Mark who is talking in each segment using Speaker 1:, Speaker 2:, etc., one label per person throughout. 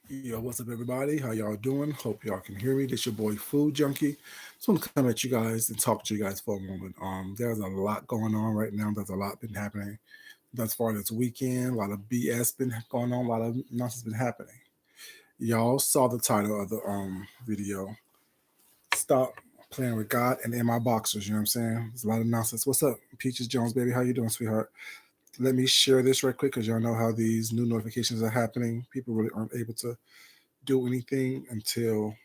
Speaker 1: Yo, what's up, everybody? How y'all doing? Hope y'all can hear me. This your boy Food Junkie. Just want to come at you guys and talk to you guys for a moment. There's a lot going on right now. There's a lot been happening thus far this weekend. A lot of BS been going on. A lot of nonsense been happening. Y'all saw the title of the video. Stop playing with God and in my boxers. You know what I'm saying? There's a lot of nonsense. What's up, Peaches Jones, baby? How you doing, sweetheart? Let me share this right quick because y'all know how these new notifications are happening. People really aren't able to do anything until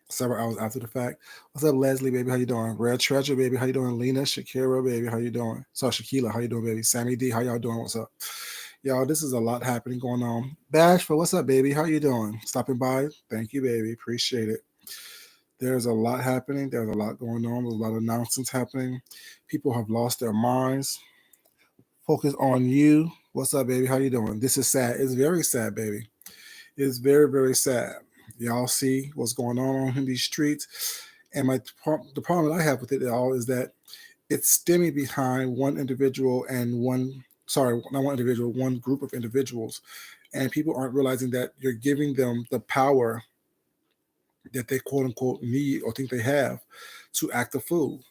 Speaker 1: several hours after the fact. What's up, Leslie, baby? How you doing? Red Treasure, baby. How you doing? Lena, Shakira, baby. How you doing? So Shakila, how you doing, baby? Sammy D, how y'all doing? What's up? Y'all, this is a lot happening going on. Bashful, what's up, baby? How you doing? Stopping by? Thank you, baby. Appreciate it. There's a lot happening. There's a lot going on. There's a lot of nonsense happening. People have lost their minds. Focus on you. What's up, baby? How you doing? This is sad. It's very sad, baby. It's very, very sad. Y'all see what's going on in these streets. And the problem that I have with it all is that it's stemming behind one individual and not one individual, one group of individuals. And people aren't realizing that you're giving them the power that they quote unquote need or think they have to act a fool.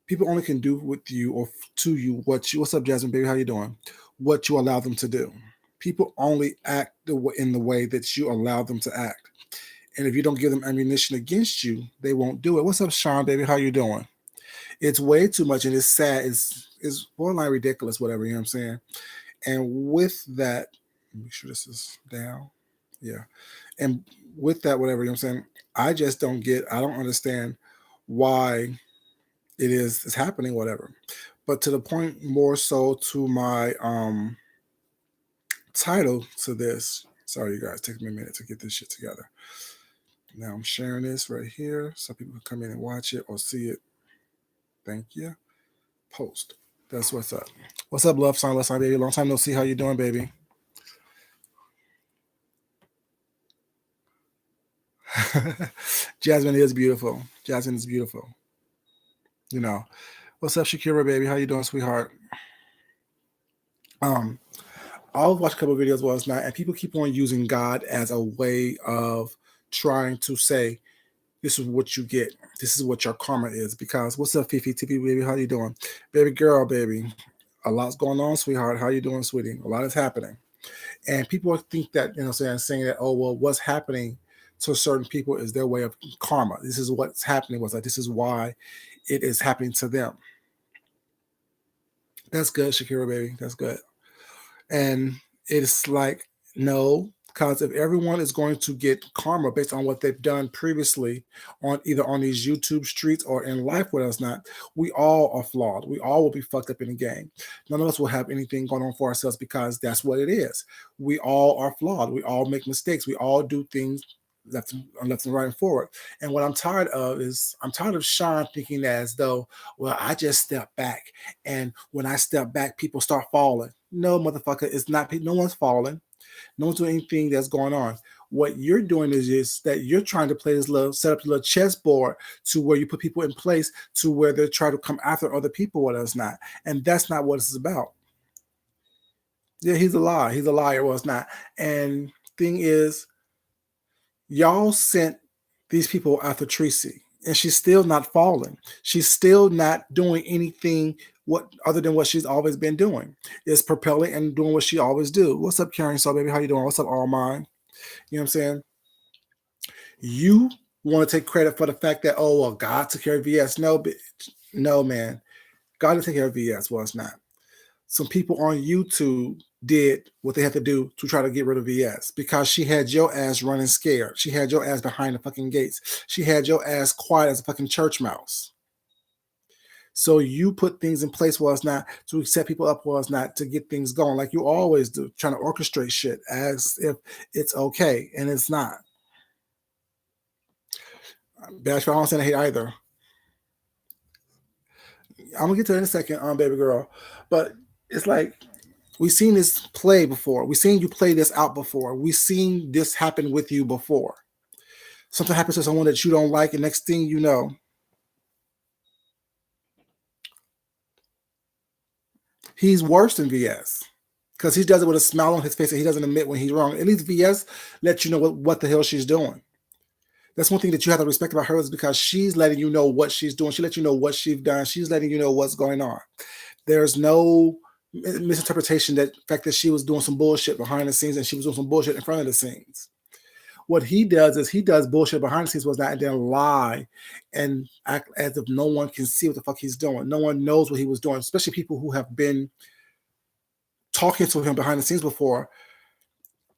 Speaker 1: People only can do with you or to you what's up, Jasmine, baby? How you doing? What you allow them to do. People only act in the way that you allow them to act. And if you don't give them ammunition against you, they won't do it. What's up, Sean, baby? How you doing? It's way too much, and it's sad. It's borderline ridiculous, whatever, you know what I'm saying? And with that, make sure this is down. Yeah. And with that, whatever, you know what I'm saying? I don't understand why it's happening, whatever. But to the point more so to my title to this. Sorry, you guys, take me a minute to get this shit together. Now I'm sharing this right here so people can come in and watch it or see it. Thank you. Post. That's what's up. What's up, love sign, baby? Long time no see. How you doing, baby? Jasmine is beautiful. Jasmine is beautiful. You know. What's up, Shakira, baby? How you doing, sweetheart? Um, I'll watch a couple of videos last night, and people keep on using God as a way of trying to say, this is what you get. This is what your karma is. Because what's up, Fifi TP, baby? How you doing? Baby girl, baby. A lot's going on, sweetheart. How you doing, sweetie? A lot is happening. And people think that, saying that, oh, well, what's happening to certain people is their way of karma. This is what's happening. Was like, this is why it is happening to them. That's good, Shakira, baby. That's good. And it's like, no, because if everyone is going to get karma based on what they've done previously on either on these YouTube streets or in life with us not, we all are flawed. We all will be fucked up in the game. None of us will have anything going on for ourselves because that's what it is. We all are flawed. We all make mistakes. We all do things left and right and forward. And what I'm tired of is I'm tired of Sean thinking as though, well, I just step back. And when I step back, people start falling. No, motherfucker, it's not. No one's falling. No one's doing anything that's going on. What you're doing is just that you're trying to play this little, set up a little chessboard to where you put people in place to where they try to come after other people, what it's not. And that's not what it's about. Yeah, he's a liar. He's a liar. Well, it's not. And thing is, y'all sent these people after Tracy, and she's still not falling. She's still not doing anything what other than what she's always been doing. Is propelling and doing what she always do. What's up, Karen? So baby, how you doing? What's up, all mine? You know what I'm saying? You want to take credit for the fact that oh well, God took care of VS. No, bitch. No, man. God didn't take care of VS. Well, it's not. Some people on YouTube did what they had to do to try to get rid of VS because she had your ass running scared. She had your ass behind the fucking gates. She had your ass quiet as a fucking church mouse. So you put things in place while it's not to set people up while it's not to get things going like you always do, trying to orchestrate shit as if it's okay and it's not. Bashful, I don't say hate either. I'm gonna get to it in a second, baby girl. But it's like we've seen this play before. We've seen you play this out before. We've seen this happen with you before. Something happens to someone that you don't like, and next thing you know, he's worse than VS because he does it with a smile on his face and he doesn't admit when he's wrong. At least VS lets you know what the hell she's doing. That's one thing that you have to respect about her, is because she's letting you know what she's doing. She lets you know what she's done. She's letting you know what's going on. There's no misinterpretation that fact that she was doing some bullshit behind the scenes and she was doing some bullshit in front of the scenes. What he does is he does bullshit behind the scenes was that, and then lie and act as if no one can see what the fuck he's doing. No one knows what he was doing, especially people who have been talking to him behind the scenes before.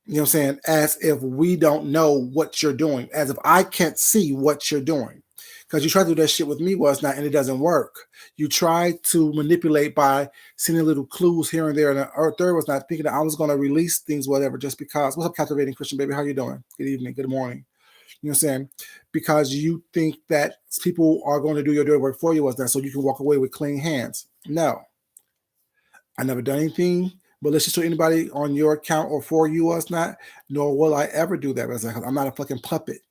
Speaker 1: You know what I'm saying? As if we don't know what you're doing, as if I can't see what you're doing. Because you try to do that shit with me, was not, and it doesn't work. You try to manipulate by sending little clues here and there, and the third was not thinking that I was going to release things, whatever, just because. What's up, captivating Christian baby? How you doing? Good evening, good morning. You know what I'm saying? Because you think that people are going to do your dirty work for you, was that so you can walk away with clean hands. No, I never done anything malicious to anybody on your account or for you, was not, nor will I ever do that. Because I'm not a fucking puppet.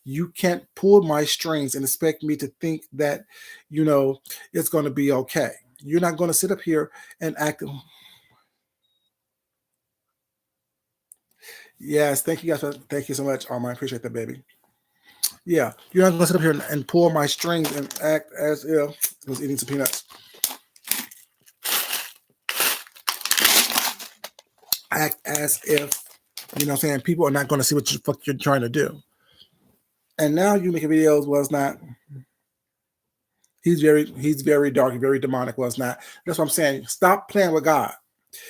Speaker 1: You can't pull my strings and expect me to think that, it's going to be okay. You're not going to sit up here and act. Yes, thank you guys. Thank you so much. I appreciate that, baby. Yeah, you're not going to sit up here and pull my strings and act as if I was eating some peanuts. Act as if, what I'm saying, people are not going to see what the fuck you're trying to do. And now you making videos, was not. He's very dark, very demonic, was not. That's what I'm saying. Stop playing with God.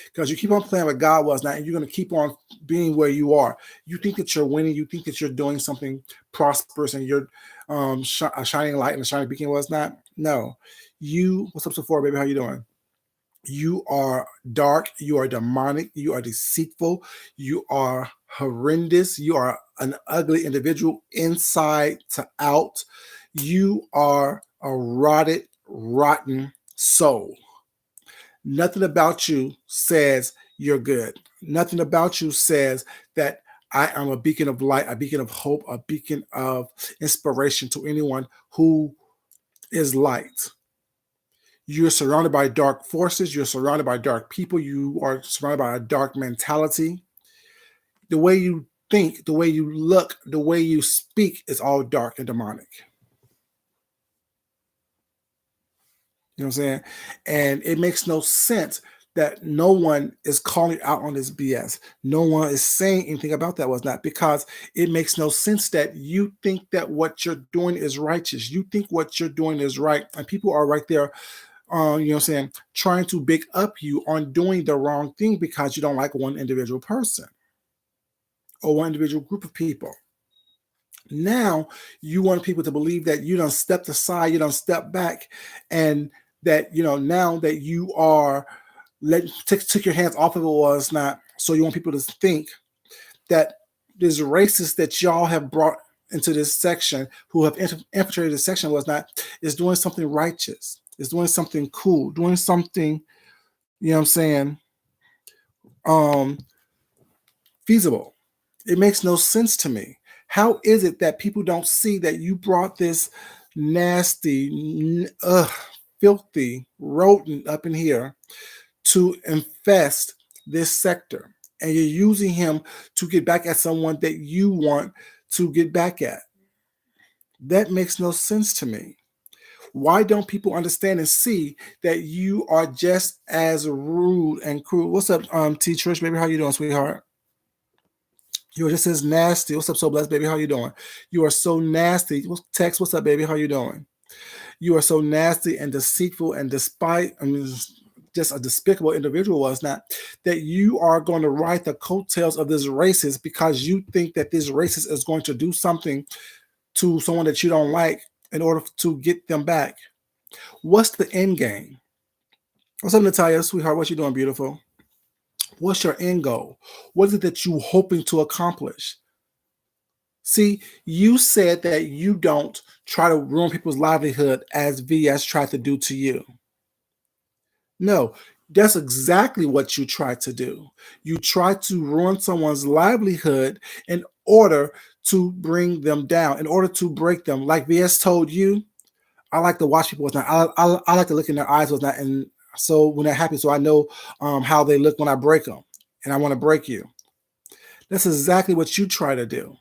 Speaker 1: Because you keep on playing with God, was not, and you're going to keep on being where you are. You think that you're winning. You think that you're doing something prosperous and you're a shining light and a shining beacon, was not. No. What's up, Sephora, baby? How you doing? You are dark. You are demonic. You are deceitful. You are horrendous. You are an ugly individual inside to out. You are a rotted, rotten soul. Nothing about you says you're good. Nothing about you says that I am a beacon of light, a beacon of hope, a beacon of inspiration to anyone who is light. You're surrounded by dark forces. You're surrounded by dark people. You are surrounded by a dark mentality. The way you think, the way you look, the way you speak is all dark and demonic. You know what I'm saying? And it makes no sense that no one is calling out on this BS. No one is saying anything about that, was not, because it makes no sense that you think that what you're doing is righteous. You think what you're doing is right. And people are right there, trying to big up you on doing the wrong thing because you don't like one individual person or one individual group of people. Now you want people to believe that you don't step aside, you don't step back, and that now that you are took your hands off of it, was not. So you want people to think that this racist that y'all have brought into this section, who have infiltrated this section, was not, is doing something righteous, is doing something cool, doing something, feasible. It makes no sense to me. How is it that people don't see that you brought this nasty, filthy rodent up in here to infest this sector, and you're using him to get back at someone that you want to get back at? That makes no sense to me. Why don't people understand and see that you are just as rude and cruel? What's up, T Trish, baby? How you doing, sweetheart? You are just as nasty. What's up, So Blessed, baby? How you doing? You are so nasty. Text, what's up, baby? How you doing? You are so nasty and deceitful, and just a despicable individual, was not, that you are going to ride the coattails of this racist because you think that this racist is going to do something to someone that you don't like in order to get them back. What's the end game? What's up, Natalia, sweetheart? What you doing, beautiful? What's your end goal? What is it that you're hoping to accomplish? See, you said that you don't try to ruin people's livelihood as VS tried to do to you. No, that's exactly what you try to do. You try to ruin someone's livelihood in order to bring them down, in order to break them. Like VS told you, I like to watch people. I like to look in their eyes, and so when that happens, so I know how they look when I break them. and I want to break you. That's exactly what you try to do.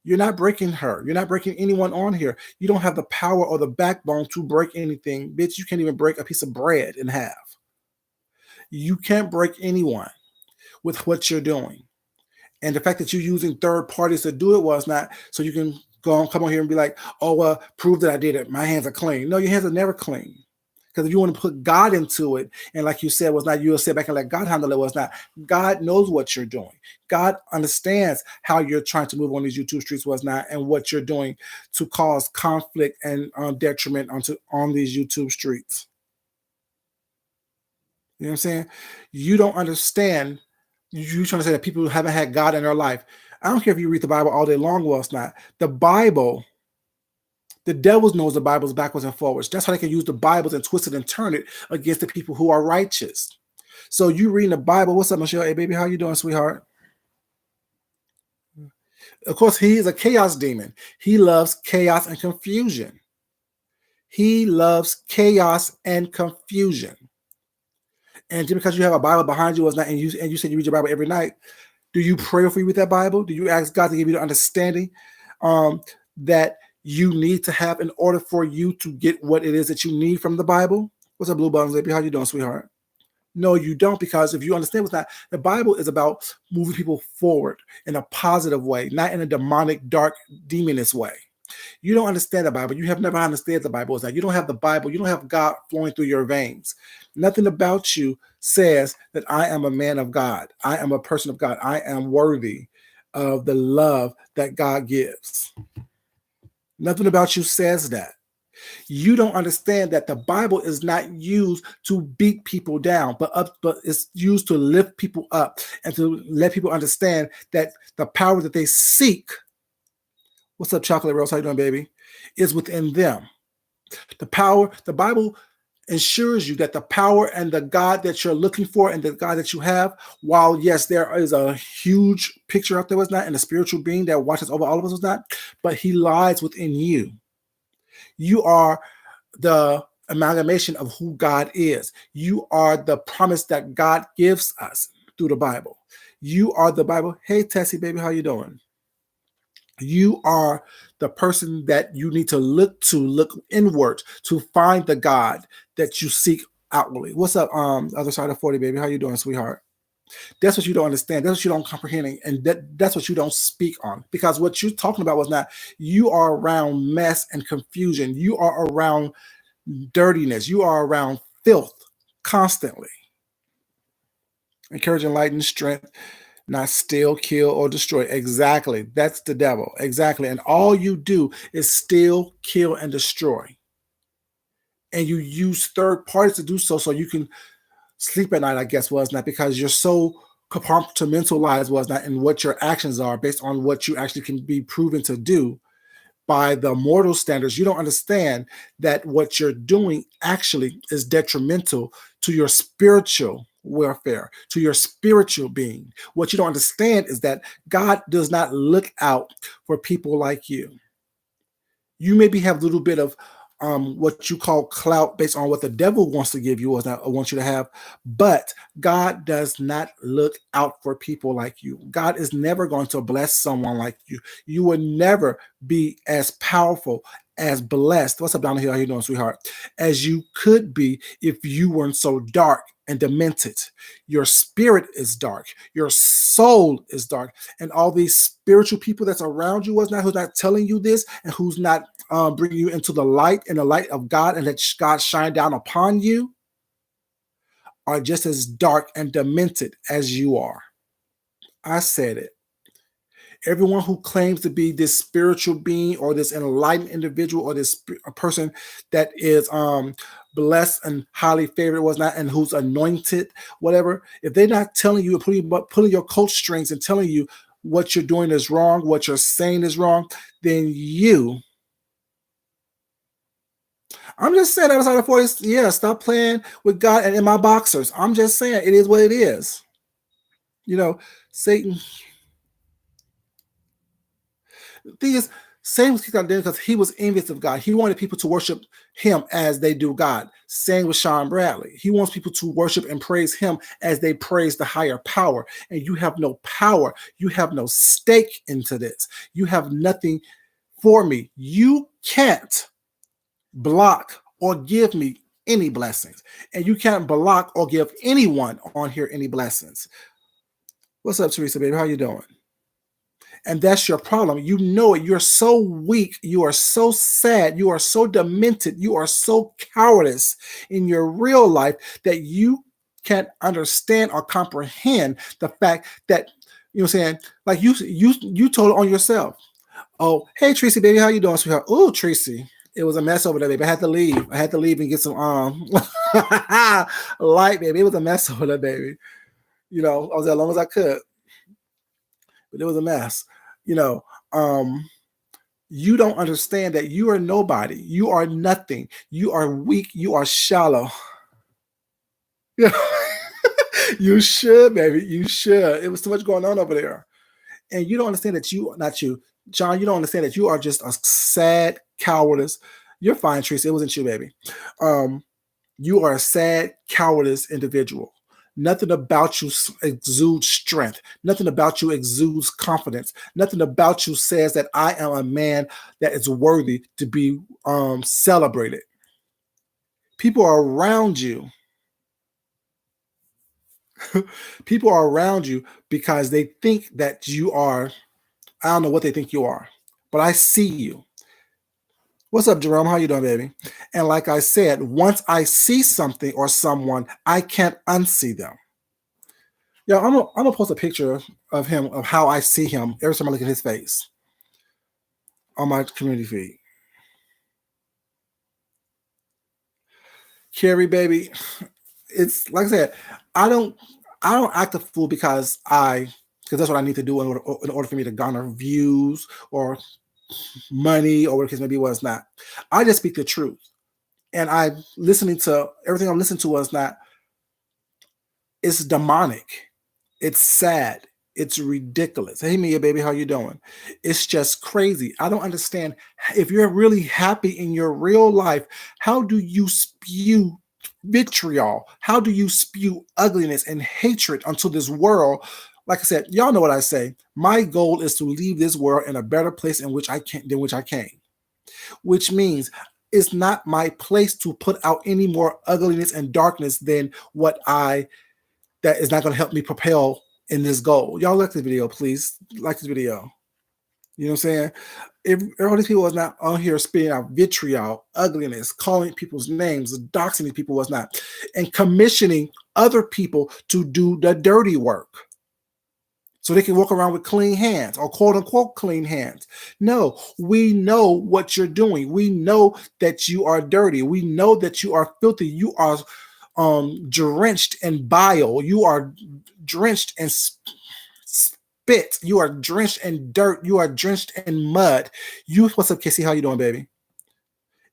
Speaker 1: You're not breaking her. You're not breaking anyone on here. You don't have the power or the backbone to break anything. Bitch, you can't even break a piece of bread in half. You can't break anyone with what you're doing. And the fact that you're using third parties to do it was not so you can go on, come on here and be like, oh, prove that I did it. My hands are clean. No, your hands are never clean. Because if you want to put God into it, and like you said, was not you'll sit back and let God handle it, was not. God knows what you're doing. God understands how you're trying to move on these YouTube streets, was not, and what you're doing to cause conflict and detriment on these YouTube streets. You know what I'm saying? You don't understand. You trying to say that people who haven't had God in their life. I don't care if you read the Bible all day long, well, it's not. The Bible, the devil knows the Bible's backwards and forwards. That's how they can use the Bibles and twist it and turn it against the people who are righteous. So you reading the Bible. What's up, Michelle? Hey, baby, how you doing, sweetheart? Of course, he is a chaos demon. He loves chaos and confusion. He loves chaos and confusion. And just because you have a Bible behind you, and you said you read your Bible every night, do you pray before you read that Bible? Do you ask God to give you the understanding that you need to have in order for you to get what it is that you need from the Bible? What's up, Blue Buttons, baby? How you doing, sweetheart? No, you don't, because if you understand what's not, the Bible is about moving people forward in a positive way, not in a demonic, dark, demonist way. You don't understand the Bible. You have never understood the Bible. It's like you don't have the Bible. You don't have God flowing through your veins. Nothing about you says that I am a man of God. I am a person of God. I am worthy of the love that God gives. Nothing about you says that. You don't understand that the Bible is not used to beat people down, but it's used to lift people up and to let people understand that the power that they seek. What's up, Chocolate Rose? How you doing, baby? Is within them. The power, the Bible ensures you that the power and the God that you're looking for and the God that you have, while yes, there is a huge picture out there, was not, and a spiritual being that watches over all of us, was not, but he lies within you. You are the amalgamation of who God is. You are the promise that God gives us through the Bible. You are the Bible. Hey, Tessie, baby, how you doing? You are the person that you need to look inward to find the God that you seek outwardly. What's up, other side of 40, baby? How you doing, sweetheart? That's what you don't understand. That's what you don't comprehend, and that's what you don't speak on. Because what you're talking about was not, you are around mess and confusion. You are around dirtiness. You are around filth constantly. Encouraging light and strength, not steal, kill, or destroy. Exactly. That's the devil. Exactly. And all you do is steal, kill, and destroy. And you use third parties to do so you can sleep at night, I guess, was not, because you're so compartmentalized, was not, in what your actions are based on what you actually can be proven to do by the mortal standards. You don't understand that what you're doing actually is detrimental to your spiritual welfare, to your spiritual being. What you don't understand is that God does not look out for people like you. You maybe have a little bit of what you call clout based on what the devil wants to give you or wants you to have, but God does not look out for people like you. God is never going to bless someone like you. You will never be as powerful, as blessed. What's up, down here? How you doing, sweetheart? As you could be if you weren't so dark and demented. Your spirit is dark. Your soul is dark. And all these spiritual people that's around you, who's not telling you this, and who's not bringing you into the light and the light of God, and let God shine down upon you, are just as dark and demented as you are. I said it. Everyone who claims to be this spiritual being or this enlightened individual or this person that is blessed and highly favored, was not, and who's anointed, whatever, if they're not telling you, pulling your coat strings and telling you what you're doing is wrong, what you're saying is wrong, then I'm just saying, outside of voice, yeah, stop playing with God and in my boxers. I'm just saying, it is what it is. You know, Satan. The thing is, Satan was kicked out of because he was envious of God. He wanted people to worship him as they do God. Same with Sean Bradley. He wants people to worship and praise him as they praise the higher power. And you have no power. You have no stake into this. You have nothing for me. You can't block or give me any blessings. And you can't block or give anyone on here any blessings. What's up, Teresa, baby? How you doing? And that's your problem. You know it. You're so weak. You are so sad. You are so demented. You are so cowardice in your real life that you can't understand or comprehend the fact that, you know what I'm saying? Like you told on yourself. Oh, hey Tracy, baby, how you doing, sweetheart? Oh, Tracy, it was a mess over there, baby. I had to leave. I had to leave and get some light, baby. It was a mess over there, baby. You know, I was there as long as I could, but it was a mess. You know, you don't understand that you are nobody. You are nothing. You are weak. You are shallow. You should, baby. You should. It was too much going on over there. And you don't understand that not you, John, you don't understand that you are just a sad cowardice. You're fine, Tracy. It wasn't you, baby. You are a sad cowardice individual. Nothing about you exudes strength. Nothing about you exudes confidence. Nothing about you says that I am a man that is worthy to be celebrated. People are around you. People are around you because they think that you are, I don't know what they think you are, but I see you. What's up, Jerome? How you doing, baby? And like I said, once I see something or someone, I can't unsee them. Yeah, I'm gonna post a picture of him, of how I see him every time I look at his face on my community feed. Carrie, baby, it's like I said, I don't act a fool because that's what I need to do in order for me to garner views or money or whatever the case may be. Was not. I just speak the truth, and I listening to everything I'm listening to was not. It's demonic. It's sad. It's ridiculous. Hey, Mia, baby, how you doing? It's just crazy. I don't understand. If you're really happy in your real life, how do you spew vitriol? How do you spew ugliness and hatred onto this world? Like I said, y'all know what I say. My goal is to leave this world in a better place in which I came. Which means it's not my place to put out any more ugliness and darkness than that is not going to help me propel in this goal. Y'all like this video, please. Like this video. You know what I'm saying? If all these people was not on here spitting out vitriol, ugliness, calling people's names, doxing these people was not, and commissioning other people to do the dirty work so they can walk around with clean hands or quote unquote clean hands. No, we know what you're doing. We know that you are dirty. We know that you are filthy. You are drenched in bile. You are drenched in spit. You are drenched in dirt. You are drenched in mud. What's up, Kissy? How you doing, baby?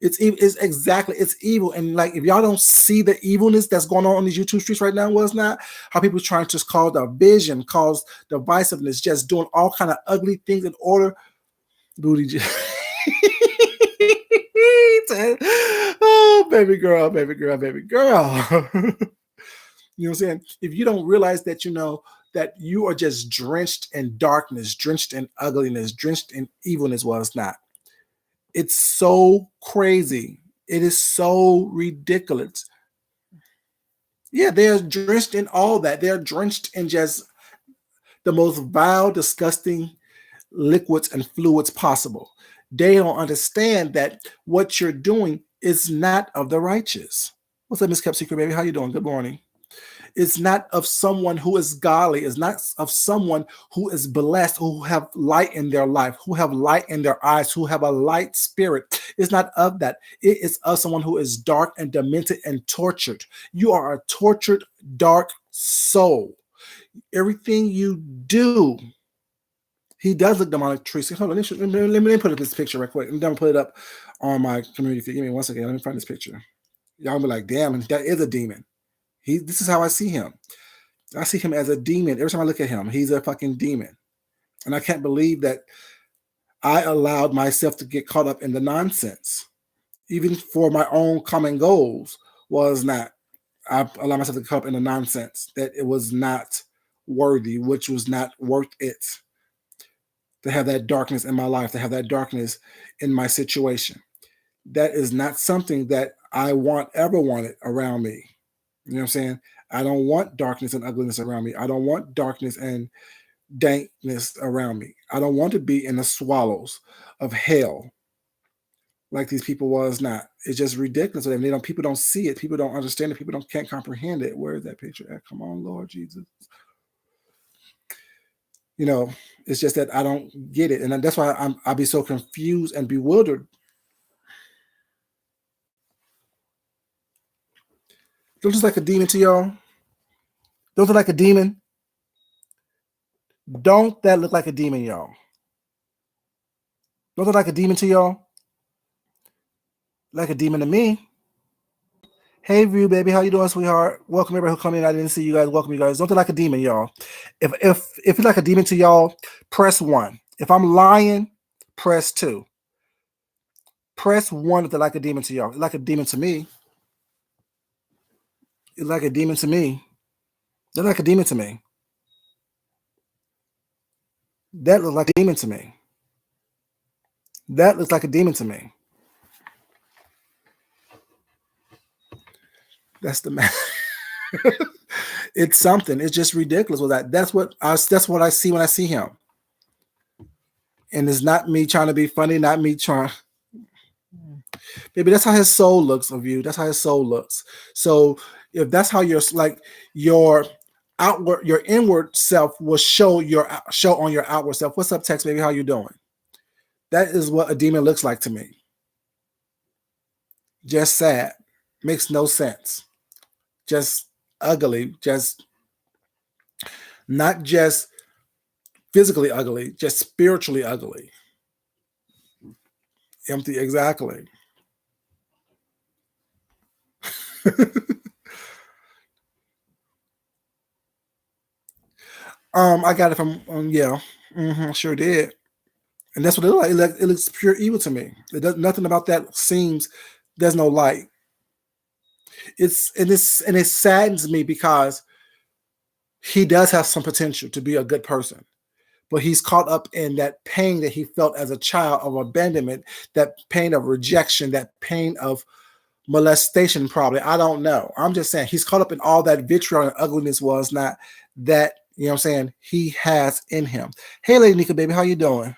Speaker 1: It's exactly, it's evil. And like, if y'all don't see the evilness that's going on these YouTube streets right now, was not how people trying to cause division, cause divisiveness, just doing all kind of ugly things in order. Booty. Oh, baby girl, baby girl, baby girl. You know what I'm saying? If you don't realize that, you know, that you are just drenched in darkness, drenched in ugliness, drenched in evilness, well, it's not. It's so crazy. It is so ridiculous. Yeah, they're drenched in all that. They're drenched in just the most vile, disgusting liquids and fluids possible. They don't understand that what you're doing is not of the righteous. What's up, Miss Kept Secret, baby? How you doing? Good morning. It's not of someone who is godly. It's not of someone who is blessed, who have light in their life, who have light in their eyes, who have a light spirit. It's not of that. It is of someone who is dark and demented and tortured. You are a tortured, dark soul. Everything you do, he does look demonic, Tracy. Hold on, let me put up this picture right quick. I'm going to put it up on my community feed. Give me 1 second. Let me find this picture. Y'all be like, damn, that is a demon. This is how I see him. I see him as a demon. Every time I look at him, he's a fucking demon. And I can't believe that I allowed myself to get caught up in the nonsense, even for my own common goals. Was not. I allowed myself to get caught up in the nonsense that it was not worthy, which was not worth it to have that darkness in my life, to have that darkness in my situation. That is not something that I ever wanted around me. You know what I'm saying? I don't want darkness and ugliness around me. I don't want darkness and dankness around me. I don't want to be in the swallows of hell like these people was not. It's just ridiculous to them. People don't see it. People don't understand it. People can't comprehend it. Where is that picture at? Come on, Lord Jesus. You know, it's just that I don't get it. And that's why I'll be so confused and bewildered. Don't look like a demon to y'all? Don't look like a demon? Don't that look like a demon, y'all? Don't look like a demon to y'all? Like a demon to me. Hey, View, baby, how you doing, sweetheart? Welcome everybody who come in. I didn't see you guys. Welcome you guys. Don't look like a demon, y'all. If it's like a demon to y'all, press 1. If I'm lying, press 2. Press 1 if they're like a demon to y'all. It's like a demon to me. It's like a demon to me. They're like a demon to me. That looks like a demon to me. That looks like a demon to me. That's the man. It's something. It's just ridiculous with that. That's what I see when I see him. And it's not me trying to be funny, not me trying. Maybe that's how his soul looks of you. That's how his soul looks. So if that's how your outward, your inward self will show on your outward self. What's up, Tex, baby? How you doing? That is what a demon looks like to me. Just sad. Makes no sense. Just ugly. Just not just physically ugly, just spiritually ugly. Empty, exactly. I got it from yeah, sure did, and that's what it looks like. It looks pure evil to me. It does nothing about that seems. There's no light. It saddens me because he does have some potential to be a good person, but he's caught up in that pain that he felt as a child of abandonment, that pain of rejection, that pain of molestation, probably. I don't know. I'm just saying he's caught up in all that vitriol and ugliness was not that, you know what I'm saying, he has in him. Hey, Lady Nika, baby, how you doing?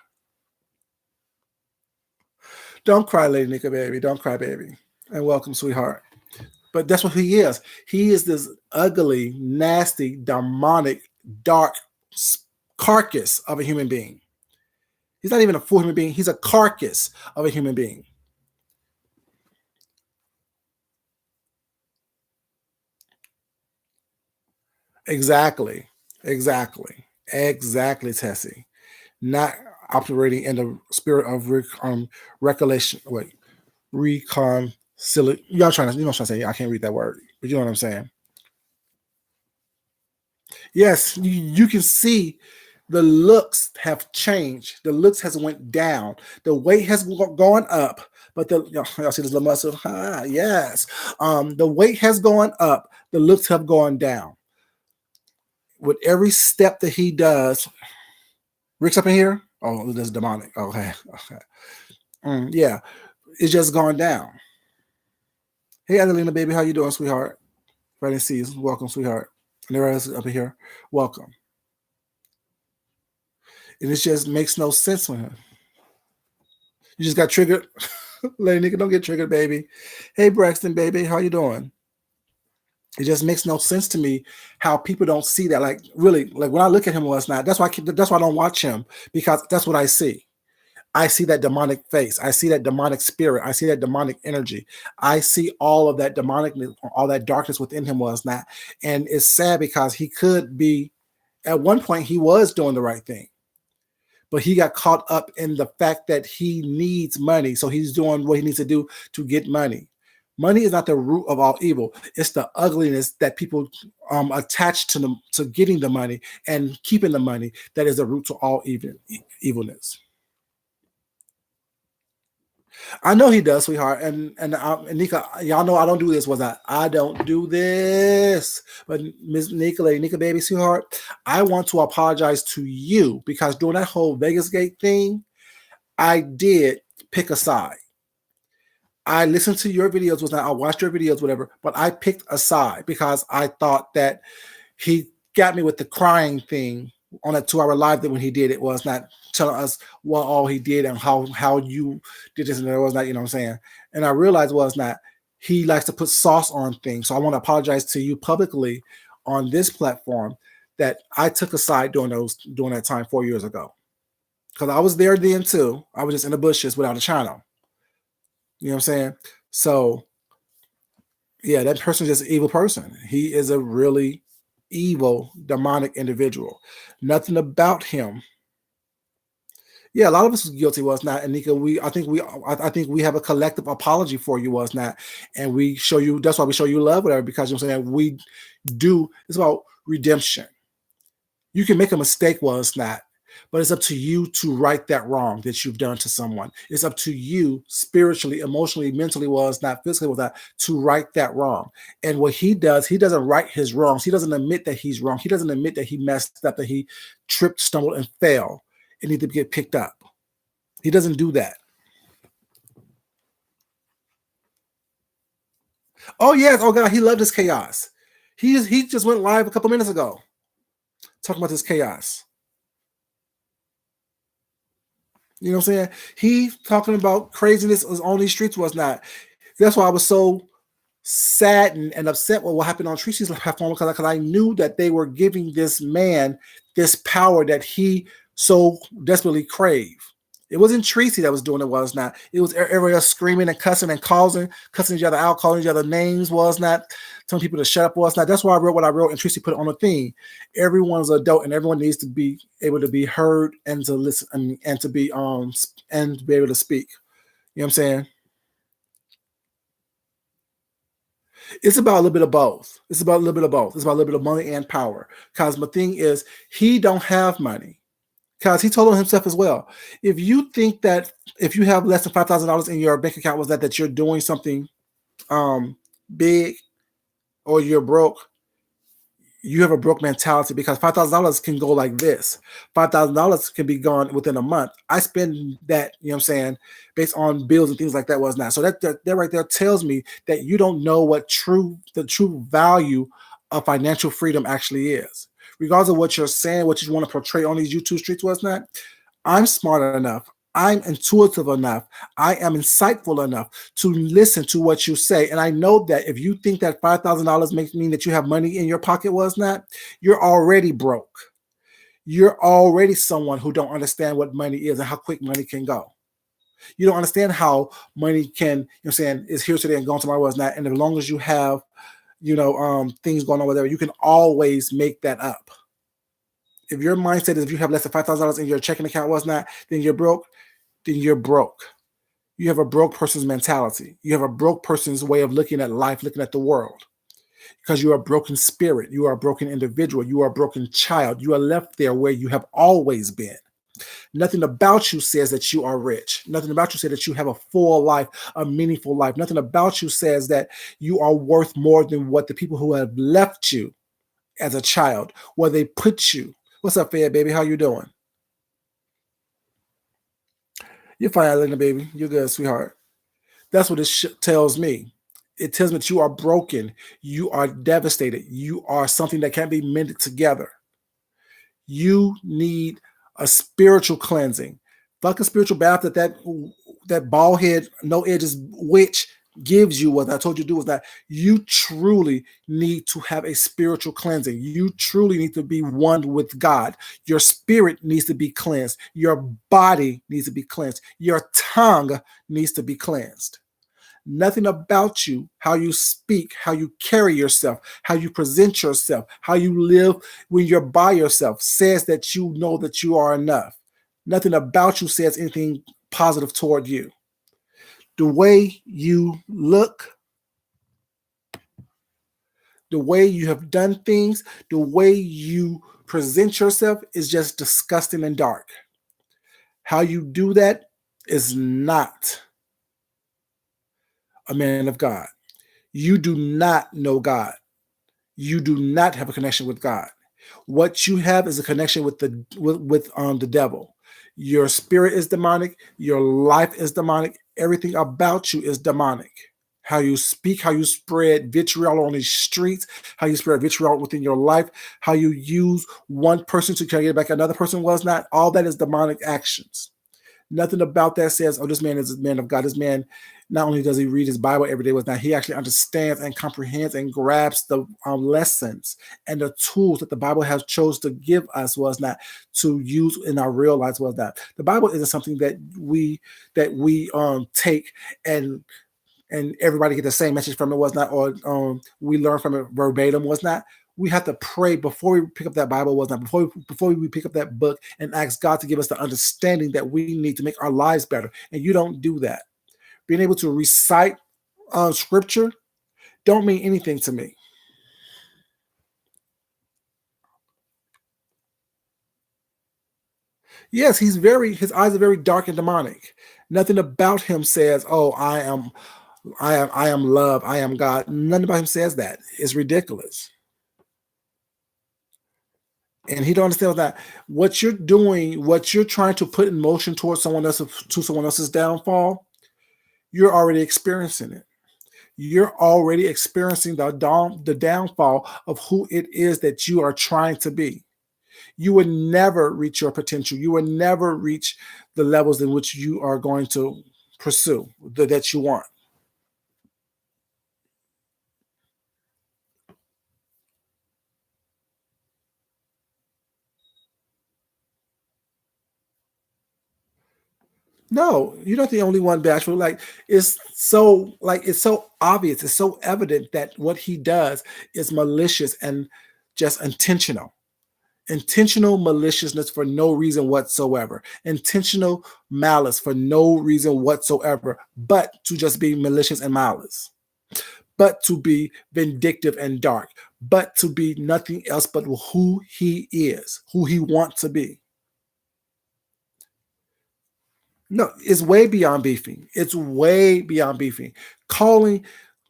Speaker 1: Don't cry, Lady Nika, baby. Don't cry, baby. And welcome, sweetheart. But that's what he is. He is this ugly, nasty, demonic, dark carcass of a human being. He's not even a full human being. He's a carcass of a human being. Exactly. Exactly, Tessie. Not operating in the spirit of recollection. Wait, reconciliation. Y'all trying to, you know what I'm saying? I can't read that word, but you know what I'm saying. Yes, you can see the looks have changed. The looks has went down. The weight has gone up, but y'all see this little muscle? Yes. The weight has gone up. The looks have gone down. With every step that he does, Rick's up in here. Oh, this is demonic. Okay. Yeah, it's just gone down. Hey, Adelina, baby, how you doing, sweetheart? If I didn't see you, welcome, sweetheart. And everybody else up in here, welcome. And it just makes no sense with him. You just got triggered. Lady Nika, don't get triggered, baby. Hey, Braxton, baby, how you doing? It just makes no sense to me how people don't see that. Like, really, like when I look at him last night, that's why I don't watch him, because that's what I see. I see that demonic face. I see that demonic spirit. I see that demonic energy. I see all of that demonic, all that darkness within him was not. And it's sad because he could be, at one point, he was doing the right thing. But he got caught up in the fact that he needs money. So he's doing what he needs to do to get money. Money is not the root of all evil. It's the ugliness that people attach to getting the money and keeping the money that is the root to all evilness. I know he does, sweetheart. And Nika, y'all know I don't do this. Was I don't do this. But Miss Nika, lady Nika, baby, sweetheart, I want to apologize to you because during that whole Vegas Gate thing, I did pick a side. I listened to your videos, was not I watched your videos, whatever, but I picked a side because I thought that he got me with the crying thing on a 2 hour live that when he did it was not telling us what all he did and how you did this and that was not, you know what I'm saying? And I realized was not he likes to put sauce on things. So I want to apologize to you publicly on this platform that I took a side during that time 4 years ago. Because I was there then too. I was just in the bushes without a channel. You know what I'm saying? So yeah, that person's just an evil person. He is a really evil, demonic individual. Nothing about him. Yeah, a lot of us was guilty, was not. And Nika, I think we have a collective apology for you, was not. And we show you. That's why we show you love, whatever. Because you know what I'm saying we do. It's about redemption. You can make a mistake, was not. But it's up to you to right that wrong that you've done to someone. It's up to you spiritually, emotionally, mentally, was not physically, was not to right that wrong. And what he does, he doesn't right his wrongs. He doesn't admit that he's wrong. He doesn't admit that he messed up, that he tripped, stumbled, and fell and need to get picked up. He doesn't do that. Oh yes, oh God, he loved this chaos. He just went live a couple minutes ago talking about this chaos. You know what I'm saying? He talking about craziness on these streets was not. That's why I was so saddened and upset with what happened on Tracy's platform because I knew that they were giving this man this power that he so desperately craved. It wasn't Tracy that was doing it, was not. It was everybody else screaming and cussing and cussing each other out, calling each other names, was not. Telling people to shut up, was not. That's why I wrote what I wrote, and Tracy put it on the thing. Everyone's an adult, and everyone needs to be able to be heard and to listen and to be and to be able to speak. You know what I'm saying? It's about a little bit of both. It's about a little bit of both. It's about a little bit of money and power. Because my thing is, he don't have money. Because he told on himself as well. If you think that if you have less than $5,000 in your bank account, was that you're doing something big or you're broke, you have a broke mentality because $5,000 can go like this. $5,000 can be gone within a month. I spend that, you know what I'm saying, based on bills and things like that was not. So that right there tells me that you don't know what the true value of financial freedom actually is. Regardless of what you're saying, what you want to portray on these YouTube streets was not, I'm smart enough. I'm intuitive enough. I am insightful enough to listen to what you say. And I know that if you think that $5,000 makes mean that you have money in your pocket, was not, you're already broke. You're already someone who don't understand what money is and how quick money can go. You don't understand how money can, you know what I'm saying, is here today and gone tomorrow, was not. And as long as you have, things going on with you can always make that up. If your mindset is if you have less than $5,000 in your checking account, was not, then you're broke, then you're broke. You have a broke person's mentality. You have a broke person's way of looking at life, looking at the world. Because you are a broken spirit. You are a broken individual. You are a broken child. You are left there where you have always been. Nothing about you says that you are rich. Nothing about you says that you have a full life, a meaningful life. Nothing about you says that you are worth more than what the people who have left you as a child, where they put you. What's up, Fed, baby? How you doing? You're fine, Linda, baby. You're good, sweetheart. That's what this tells me. It tells me that you are broken. You are devastated. You are something that can't be mended together. You need a spiritual cleansing. Fuck a spiritual bath that bald head, no edges witch gives you. What I told you to do is that you truly need to have a spiritual cleansing. You truly need to be one with God. Your spirit needs to be cleansed. Your body needs to be cleansed. Your tongue needs to be cleansed. Nothing about you, how you speak, how you carry yourself, how you present yourself, how you live when you're by yourself says that you know that you are enough. Nothing about you says anything positive toward you. The way you look, the way you have done things, the way you present yourself is just disgusting and dark. How you do that is not. a man of God. You do not know God. You do not have a connection with God. What you have is a connection with the devil. Your spirit is demonic. Your life is demonic. Everything about you is demonic. How you speak, how you spread vitriol on these streets, how you spread vitriol within your life, how you use one person to carry it back another person was not. All that is demonic actions. Nothing about that says, oh, this man is a man of God. This man, not only does he read his Bible every day, was not he actually understands and comprehends and grabs the lessons and the tools that the Bible has chose to give us was not to use in our real lives was not. The Bible isn't something that we take and everybody get the same message from it was not, or we learn from it verbatim was not. We have to pray before we pick up that Bible was not, before we pick up that book and ask God to give us the understanding that we need to make our lives better. And you don't do that. Being able to recite scripture don't mean anything to me. Yes, his eyes are very dark and demonic. Nothing about him says, "Oh, I am love, I am God." Nothing about him says that. It's ridiculous. And he don't understand that what you're doing, what you're trying to put in motion towards someone else's downfall, you're already experiencing it. You're already experiencing the downfall of who it is that you are trying to be. You would never reach your potential. You would never reach the levels in which you are going to pursue that you want. No, you're not the only one bashful. It's so obvious, it's so evident that what he does is malicious and just intentional. Intentional maliciousness for no reason whatsoever. Intentional malice for no reason whatsoever, but to just be malicious and malice, but to be vindictive and dark, but to be nothing else but who he is, who he wants to be. No, it's way beyond beefing. It's way beyond beefing. Calling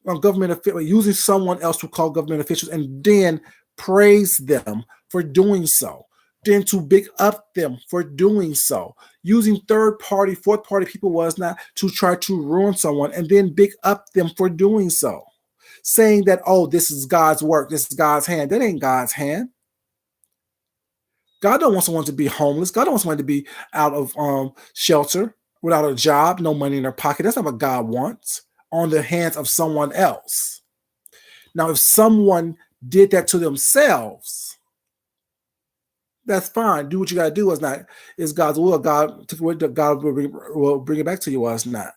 Speaker 1: government officials, using someone else to call government officials and then praise them for doing so. Then to big up them for doing so. Using third party, fourth party people was not to try to ruin someone and then big up them for doing so. Saying that, oh, this is God's work, this is God's hand. That ain't God's hand. God don't want someone to be homeless. God don't want someone to be out of shelter, without a job, no money in their pocket. That's not what God wants on the hands of someone else. Now, if someone did that to themselves, that's fine. Do what you got to do. It's not. It's God's will. God will bring it back to you. Or it's not.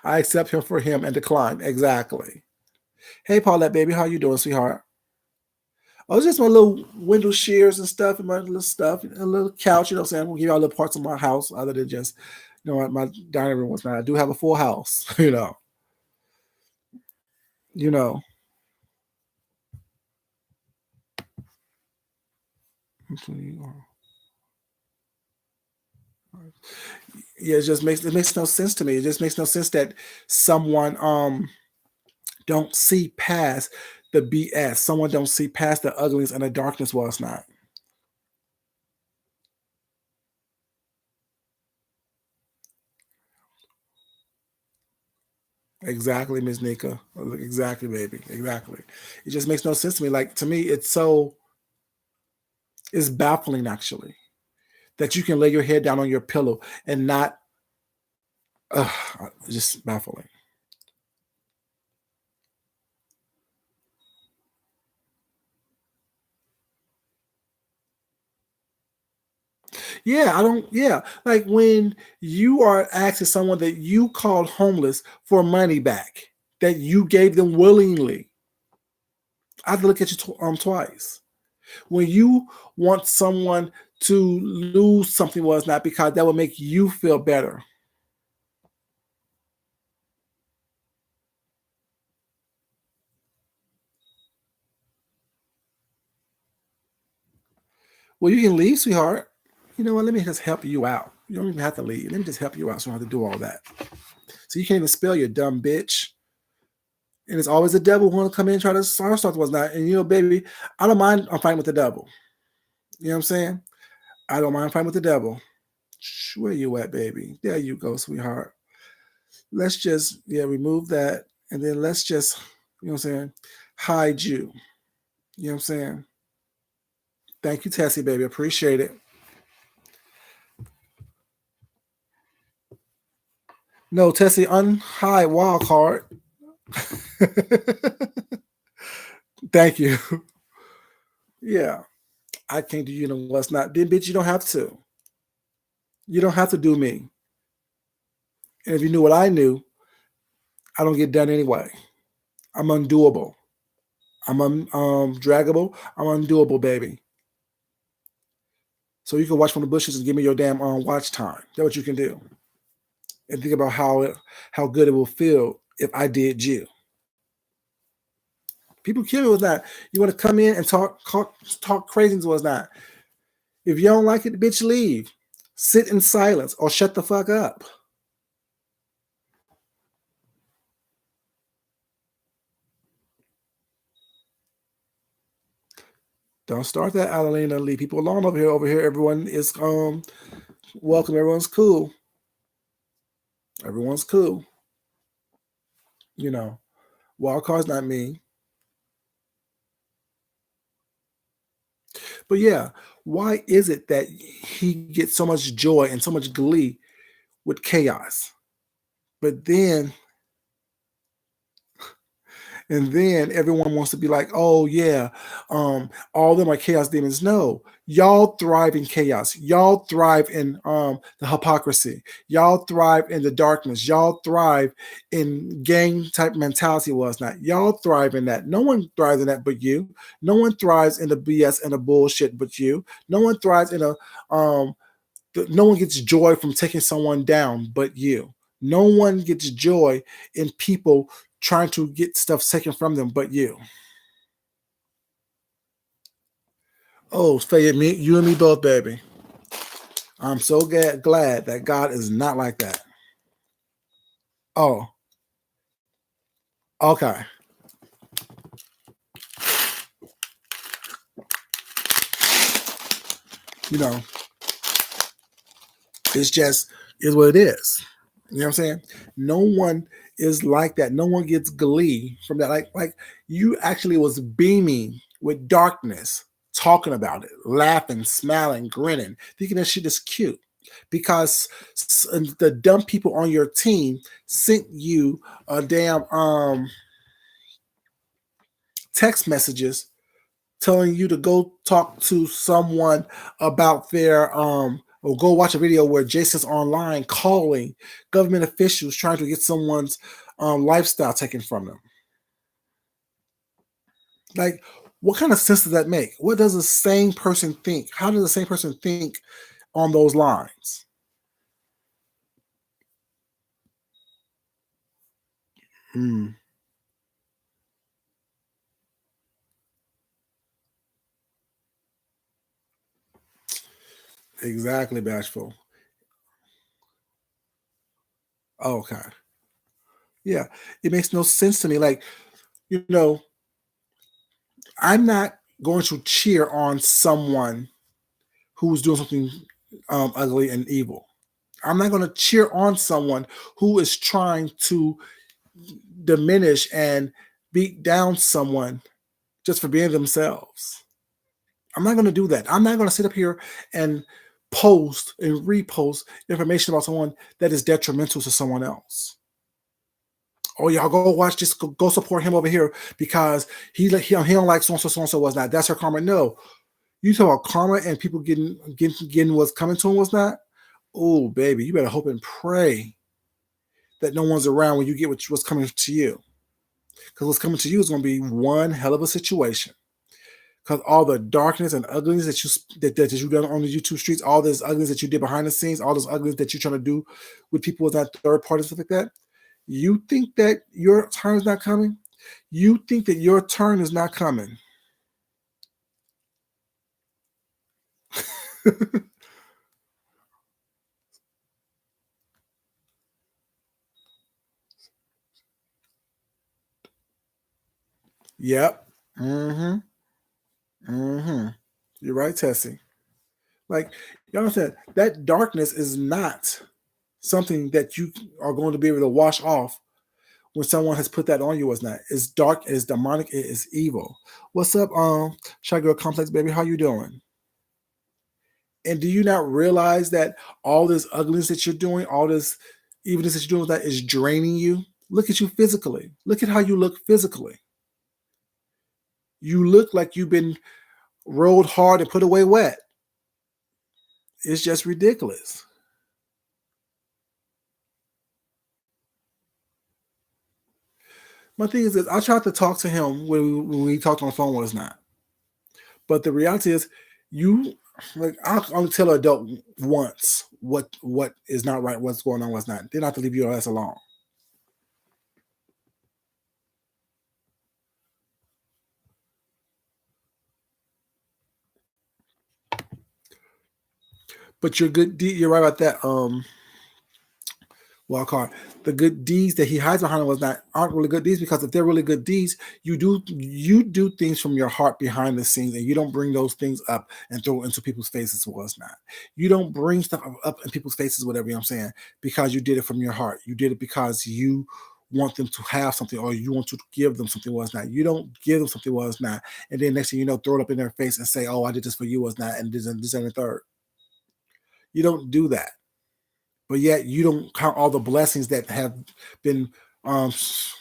Speaker 1: I accept him for him and decline. Exactly. Hey, Paulette, baby, how you doing, sweetheart? Oh, it's just my little window shears and stuff, and my little stuff, and a little couch. You know what I'm saying? I'm gonna give you all the parts of my house, other than just, my dining room was not. I do have a full house. You know. Yeah, it makes no sense to me. It just makes no sense that someone don't see past the BS. Someone don't see past the ugliness and the darkness was not. Exactly, Miss Nika. Exactly, baby. Exactly. It just makes no sense to me. Like to me, it's baffling actually that you can lay your head down on your pillow and not. Uh, just baffling. Yeah, I don't. Yeah, like when you are asking someone that you called homeless for money back that you gave them willingly, I have to look at you twice. When you want someone to lose something, was not because that will make you feel better. Well, you can leave, sweetheart. You know what? Let me just help you out. You don't even have to leave. Let me just help you out so I don't have to do all that. So you can't even spell, you dumb bitch. And it's always the devil who want to come in and try to start what's not. And baby, I don't mind. I'm fighting with the devil. You know what I'm saying? I don't mind fighting with the devil. Where you at, baby? There you go, sweetheart. Let's just remove that, and then let's just what I'm saying, hide you. You know what I'm saying? Thank you, Tessie, baby. Appreciate it. No, Tessie, unhide wild card. Thank you. Yeah, I can't do you know what's not. Then, bitch, you don't have to. You don't have to do me. And if you knew what I knew, I don't get done anyway. I'm undoable. I'm draggable. I'm undoable, baby. So you can watch from the bushes and give me your damn watch time. That's what you can do. And think about how good it will feel if I did you. People kill me with that. You want to come in and talk crazy to us not. If you don't like it, bitch, leave. Sit in silence or shut the fuck up. Don't start that, Adelina. Leave people alone over here. Over here, everyone is welcome. Everyone's cool. Everyone's cool. Wild card's not me. But yeah, why is it that he gets so much joy and so much glee with chaos? But then everyone wants to be like, oh yeah, all of them are chaos demons. No, y'all thrive in chaos. Y'all thrive in the hypocrisy. Y'all thrive in the darkness. Y'all thrive in gang type mentality. Was not. Y'all thrive in that. No one thrives in that but you. No one thrives in the BS and the bullshit but you. No one thrives in no one gets joy from taking someone down but you. No one gets joy in people trying to get stuff taken from them but you. Oh, Faye, you and me both, baby. I'm so glad that God is not like that. Oh, okay. You know, it's just is what it is. You know what I'm saying? No one is like that. No one gets glee from that. Like you actually was beaming with darkness, talking about it, laughing, smiling, grinning, thinking that shit is cute. Because the dumb people on your team sent you a damn text messages telling you to go talk to someone about their or go watch a video where Jason's online calling government officials trying to get someone's lifestyle taken from them. Like, what kind of sense does that make? What does a sane person think? How does a sane person think on those lines? Mm, exactly, Bashful. Okay. Yeah. It makes no sense to me. Like, you know, I'm not going to cheer on someone who's doing something ugly and evil. I'm not going to cheer on someone who is trying to diminish and beat down someone just for being themselves. I'm not going to do that. I'm not going to sit up here and post and repost information about someone that is detrimental to someone else. Oh, y'all go watch this. Go support him over here because he don't like so and so was not. That's her karma. No, you talk about karma and people getting what's coming to them was not. Oh, baby, you better hope and pray that no one's around when you get what's coming to you. Because what's coming to you is going to be one hell of a situation. Because all the darkness and ugliness that you done on the YouTube streets, all this ugliness that you did behind the scenes, all this ugliness that you're trying to do with people with that third party stuff like that, you think that your turn is not coming? You think that your turn is not coming? Yep. Mm-hmm. Mm-hmm. You're right, Tessie. Like, you understand that darkness is not something that you are going to be able to wash off when someone has put that on you. Was not. It's dark, it's demonic, it is evil. What's up, Shy Girl Complex baby? How you doing? And do you not realize that all this ugliness that you're doing, all this evenness that you're doing, that is draining you? Look at you physically. Look at how you look physically. You look like you've been rolled hard and put away wet. It's just ridiculous. My thing is this: I tried to talk to him when we talked on the phone last night. But the reality is, you like I'll only tell an adult once what is not right, what's going on, what's not. They don't have to leave your ass alone. But you're good. You're right about that. Wild card. The good deeds that he hides behind was not aren't really good deeds, because if they're really good deeds, you do things from your heart behind the scenes, and you don't bring those things up and throw it into people's faces. Was not. You don't bring stuff up in people's faces, whatever, you know what I'm saying, because you did it from your heart. You did it because you want them to have something, or you want to give them something. Was not. You don't give them something. Was not. And then next thing you know, throw it up in their face and say, "Oh, I did this for you." Was not. And this and the third. You don't do that, but yet you don't count all the blessings that have been um,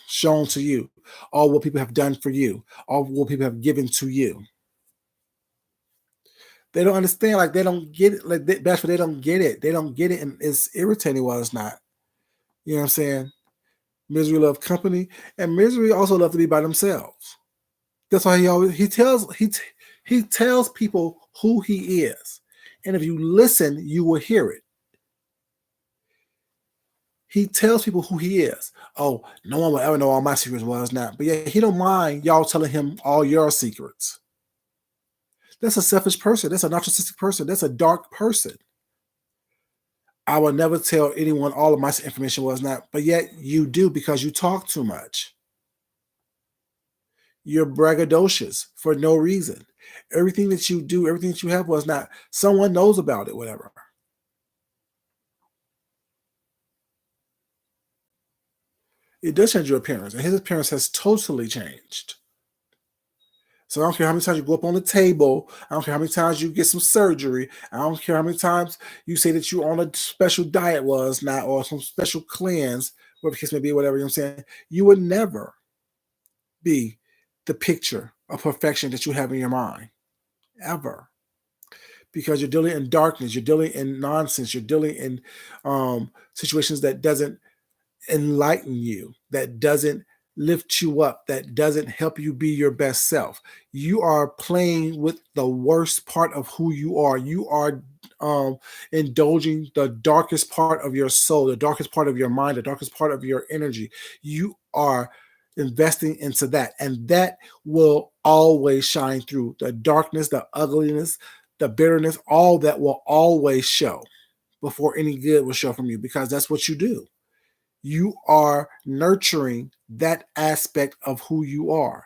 Speaker 1: shown to you, all what people have done for you, all what people have given to you. They don't understand, like they don't get it, like that's what they don't get it. They don't get it, and it's irritating while it's not. You know what I'm saying? Misery love company, and misery also love to be by themselves. That's why he tells people who he is, and if you listen, you will hear it. He tells people who he is. Oh, no one will ever know all my secrets. Was not. But yeah, he don't mind y'all telling him all your secrets. That's a selfish person. That's a narcissistic person. That's a dark person. I will never tell anyone all of my information. Was not. But yet you do, because you talk too much. You're braggadocious for no reason. Everything that you do, everything that you have, was not. Someone knows about it, whatever. It does change your appearance, and his appearance has totally changed. So I don't care how many times you go up on the table. I don't care how many times you get some surgery. I don't care how many times you say that you on a special diet, was not, or some special cleanse, whatever the case may be, whatever, you know what I'm saying. You would never be the picture of perfection that you have in your mind, ever. Because you're dealing in darkness, you're dealing in nonsense, you're dealing in situations that doesn't enlighten you, that doesn't lift you up, that doesn't help you be your best self. You are playing with the worst part of who you are. You are indulging the darkest part of your soul, the darkest part of your mind, the darkest part of your energy. You are investing into that, and that will always shine through. The darkness, the ugliness, the bitterness, all that will always show before any good will show from you, because that's what you do. You are nurturing that aspect of who you are,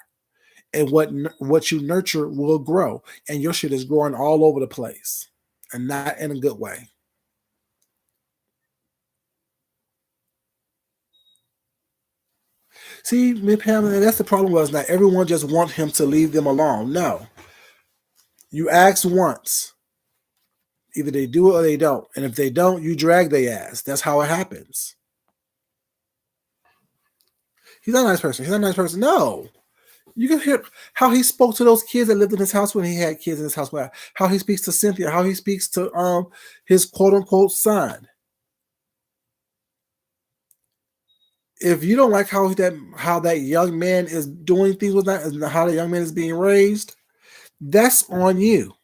Speaker 1: and what you nurture will grow, and your shit is growing all over the place, and not in a good way. See, Miss Pamela, that's the problem. Was not everyone just want him to leave them alone. No, you ask once. Either they do it or they don't, and if they don't, you drag their ass. That's how it happens. He's not a nice person. He's not a nice person. No, you can hear how he spoke to those kids that lived in his house when he had kids in his house. How he speaks to Cynthia. How he speaks to his quote unquote son. If you don't like how that young man is doing things with that, and how the young man is being raised, that's on you,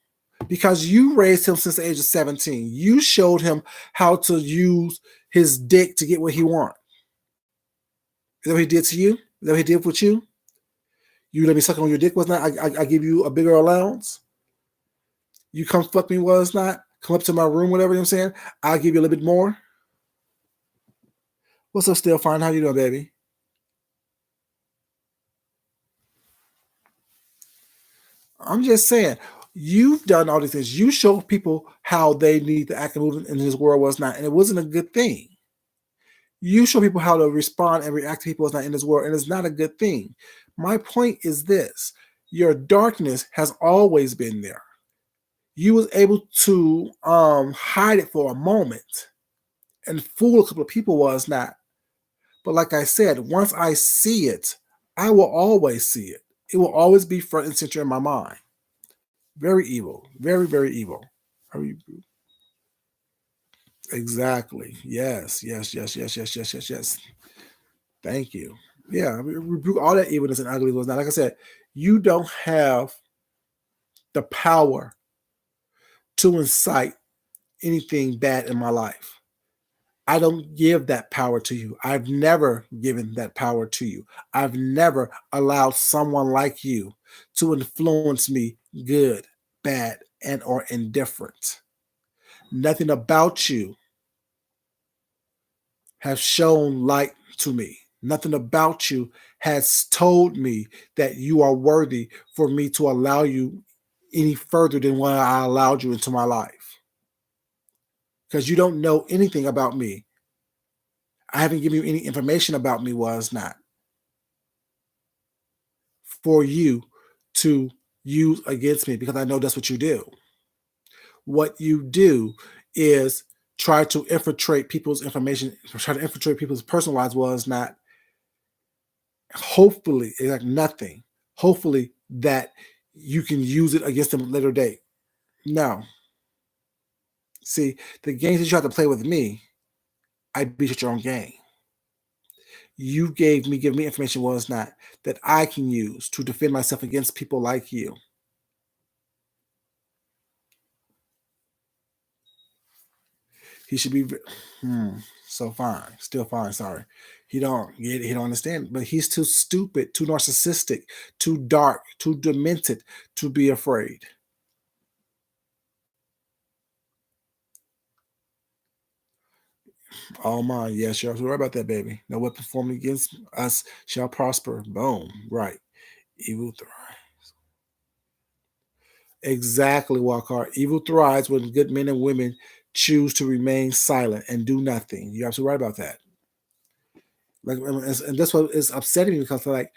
Speaker 1: because you raised him since the age of 17. You showed him how to use his dick to get what he wants. Is that what he did to you? Is that what he did with you? You let me suck on your dick, was not? I give you a bigger allowance. You come fuck me, was not? Come up to my room, whatever, you know what I'm saying? I'll give you a little bit more. What's up, still fine? How you doing, baby? I'm just saying, you've done all these things. You show people how they need to act and move in this world was not, and it wasn't a good thing. You show people how to respond and react to people was not in this world, and it's not a good thing. My point is this: your darkness has always been there. You was able to hide it for a moment and fool a couple of people was not. But like I said, once I see it, I will always see it. It will always be front and center in my mind. Very evil. Very, very evil. Exactly. Yes, yes, yes, yes, yes, yes, yes, yes. Thank you. Yeah, I mean, rebuke all that evilness and ugliness. Now, like I said, you don't have the power to incite anything bad in my life. I don't give that power to you. I've never given that power to you. I've never allowed someone like you to influence me good, bad, and or indifferent. Nothing about you has shown light to me. Nothing about you has told me that you are worthy for me to allow you any further than what I allowed you into my life. Because you don't know anything about me. I haven't given you any information about me, was not for you to use against me because I know that's what you do. What you do is try to infiltrate people's information, try to infiltrate people's personal lives was not hopefully like nothing. Hopefully that you can use it against them later date. No. See, the games that you have to play with me, I beat at your own game. You give me information was not that I can use to defend myself against people like you. He should be so fine, still fine. Sorry, he don't get it. He don't understand. But he's too stupid, too narcissistic, too dark, too demented to be afraid. Oh my, yes, you're absolutely right about that, baby. No weapon formed against us shall prosper. Boom, right. Evil thrives. Exactly, Walker. Evil thrives when good men and women choose to remain silent and do nothing. You're absolutely right about that. Like, and that's what is upsetting me because, like,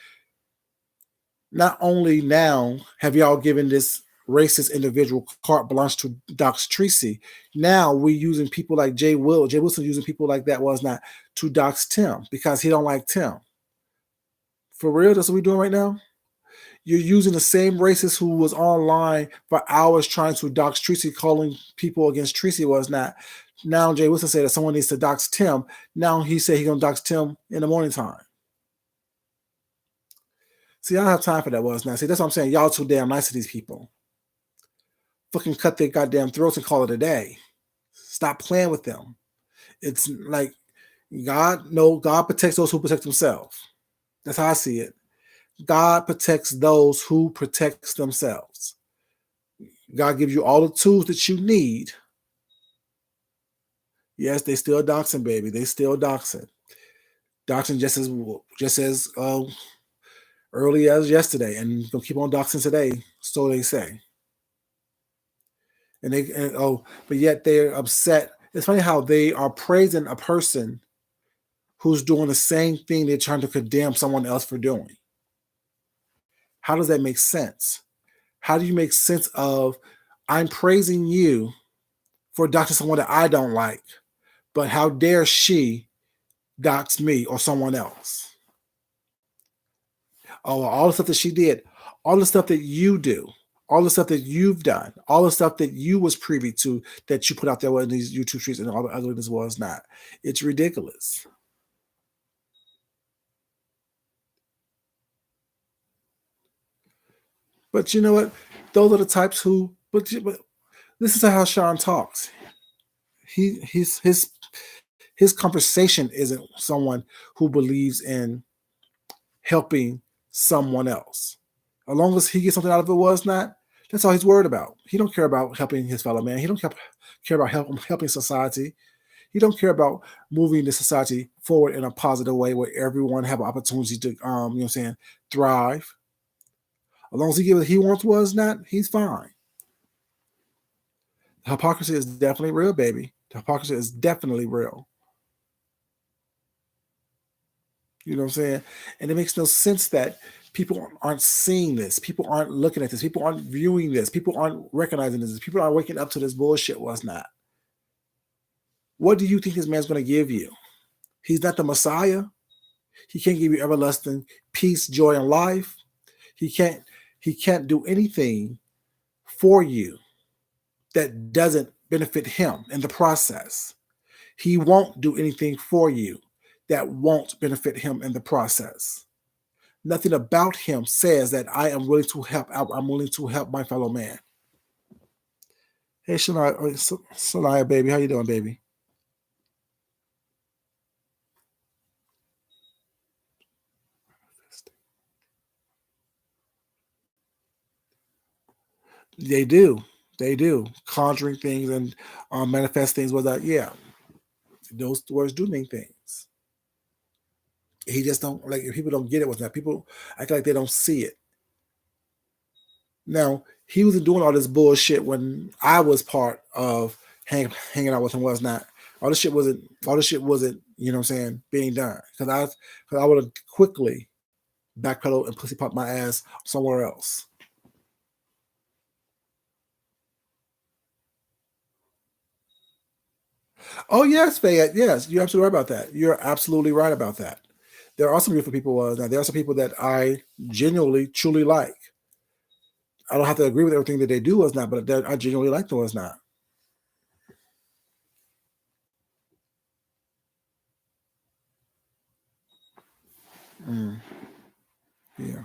Speaker 1: not only now have y'all given this racist individual carte blanche to dox Tracy, now we're using people like Jay Will. Jay Wilson using people like that was not to dox Tim because he don't like Tim. For real, that's what we're doing right now. You're using the same racist who was online for hours trying to dox Tracy, calling people against Tracy was not. Now Jay Wilson said that someone needs to dox Tim. Now he said he's gonna dox Tim in the morning time. See, I don't have time for that was not. See, that's what I'm saying. Y'all too damn nice to these people. Fucking cut their goddamn throats and call it a day. Stop playing with them. It's like God protects those who protect themselves. That's how I see it. God protects those who protects themselves. God gives you all the tools that you need. Yes, they still doxing, baby. They still doxing. Doxing just as early as yesterday, and gonna keep on doxing today. So they say. But yet they're upset. It's funny how they are praising a person who's doing the same thing they're trying to condemn someone else for doing. How does that make sense? How do you make sense of I'm praising you for doxing someone that I don't like, but how dare she dox me or someone else? Oh, all the stuff that she did, all the stuff that you do, all the stuff that you've done, all the stuff that you was privy to that you put out there in these YouTube streets and all the ugliness was not. It's ridiculous. But you know what? Those are the types who. But this is how Sean talks. His conversation isn't someone who believes in helping someone else. As long as he gets something out of it, was not. That's all he's worried about. He don't care about helping his fellow man. He don't care about helping society. He don't care about moving the society forward in a positive way where everyone have an opportunity to, you know what I'm saying, thrive. As long as he gives what he wants was not, he's fine. Hypocrisy is definitely real, baby. The hypocrisy is definitely real. You know what I'm saying? And it makes no sense that people aren't seeing this. People aren't looking at this. People aren't viewing this. People aren't recognizing this. People aren't waking up to this bullshit. Was not. What do you think this man's going to give you? He's not the Messiah. He can't give you everlasting peace, joy, and life. He can't. He can't do anything for you that doesn't benefit him in the process. He won't do anything for you that won't benefit him in the process. Nothing about him says that I am willing to help out. I'm willing to help my fellow man. Hey, Shania, baby, how you doing, baby? They do, they do, conjuring things and manifest things. Without, yeah, those words do mean things. He just don't like. If people don't get it, with that people act like they don't see it. Now he wasn't doing all this bullshit when I was part of hanging out with him. Was not all this shit wasn't all this shit wasn't, you know what I'm saying, being done because I would have quickly backpedal and pussy pop my ass somewhere else. Oh yes, Fayette. Yes, you're absolutely right about that. You're absolutely right about that. There are some beautiful people. Now there are some people that I genuinely, truly like. I don't have to agree with everything that they do as not, but I genuinely like them as not. Mm, yeah,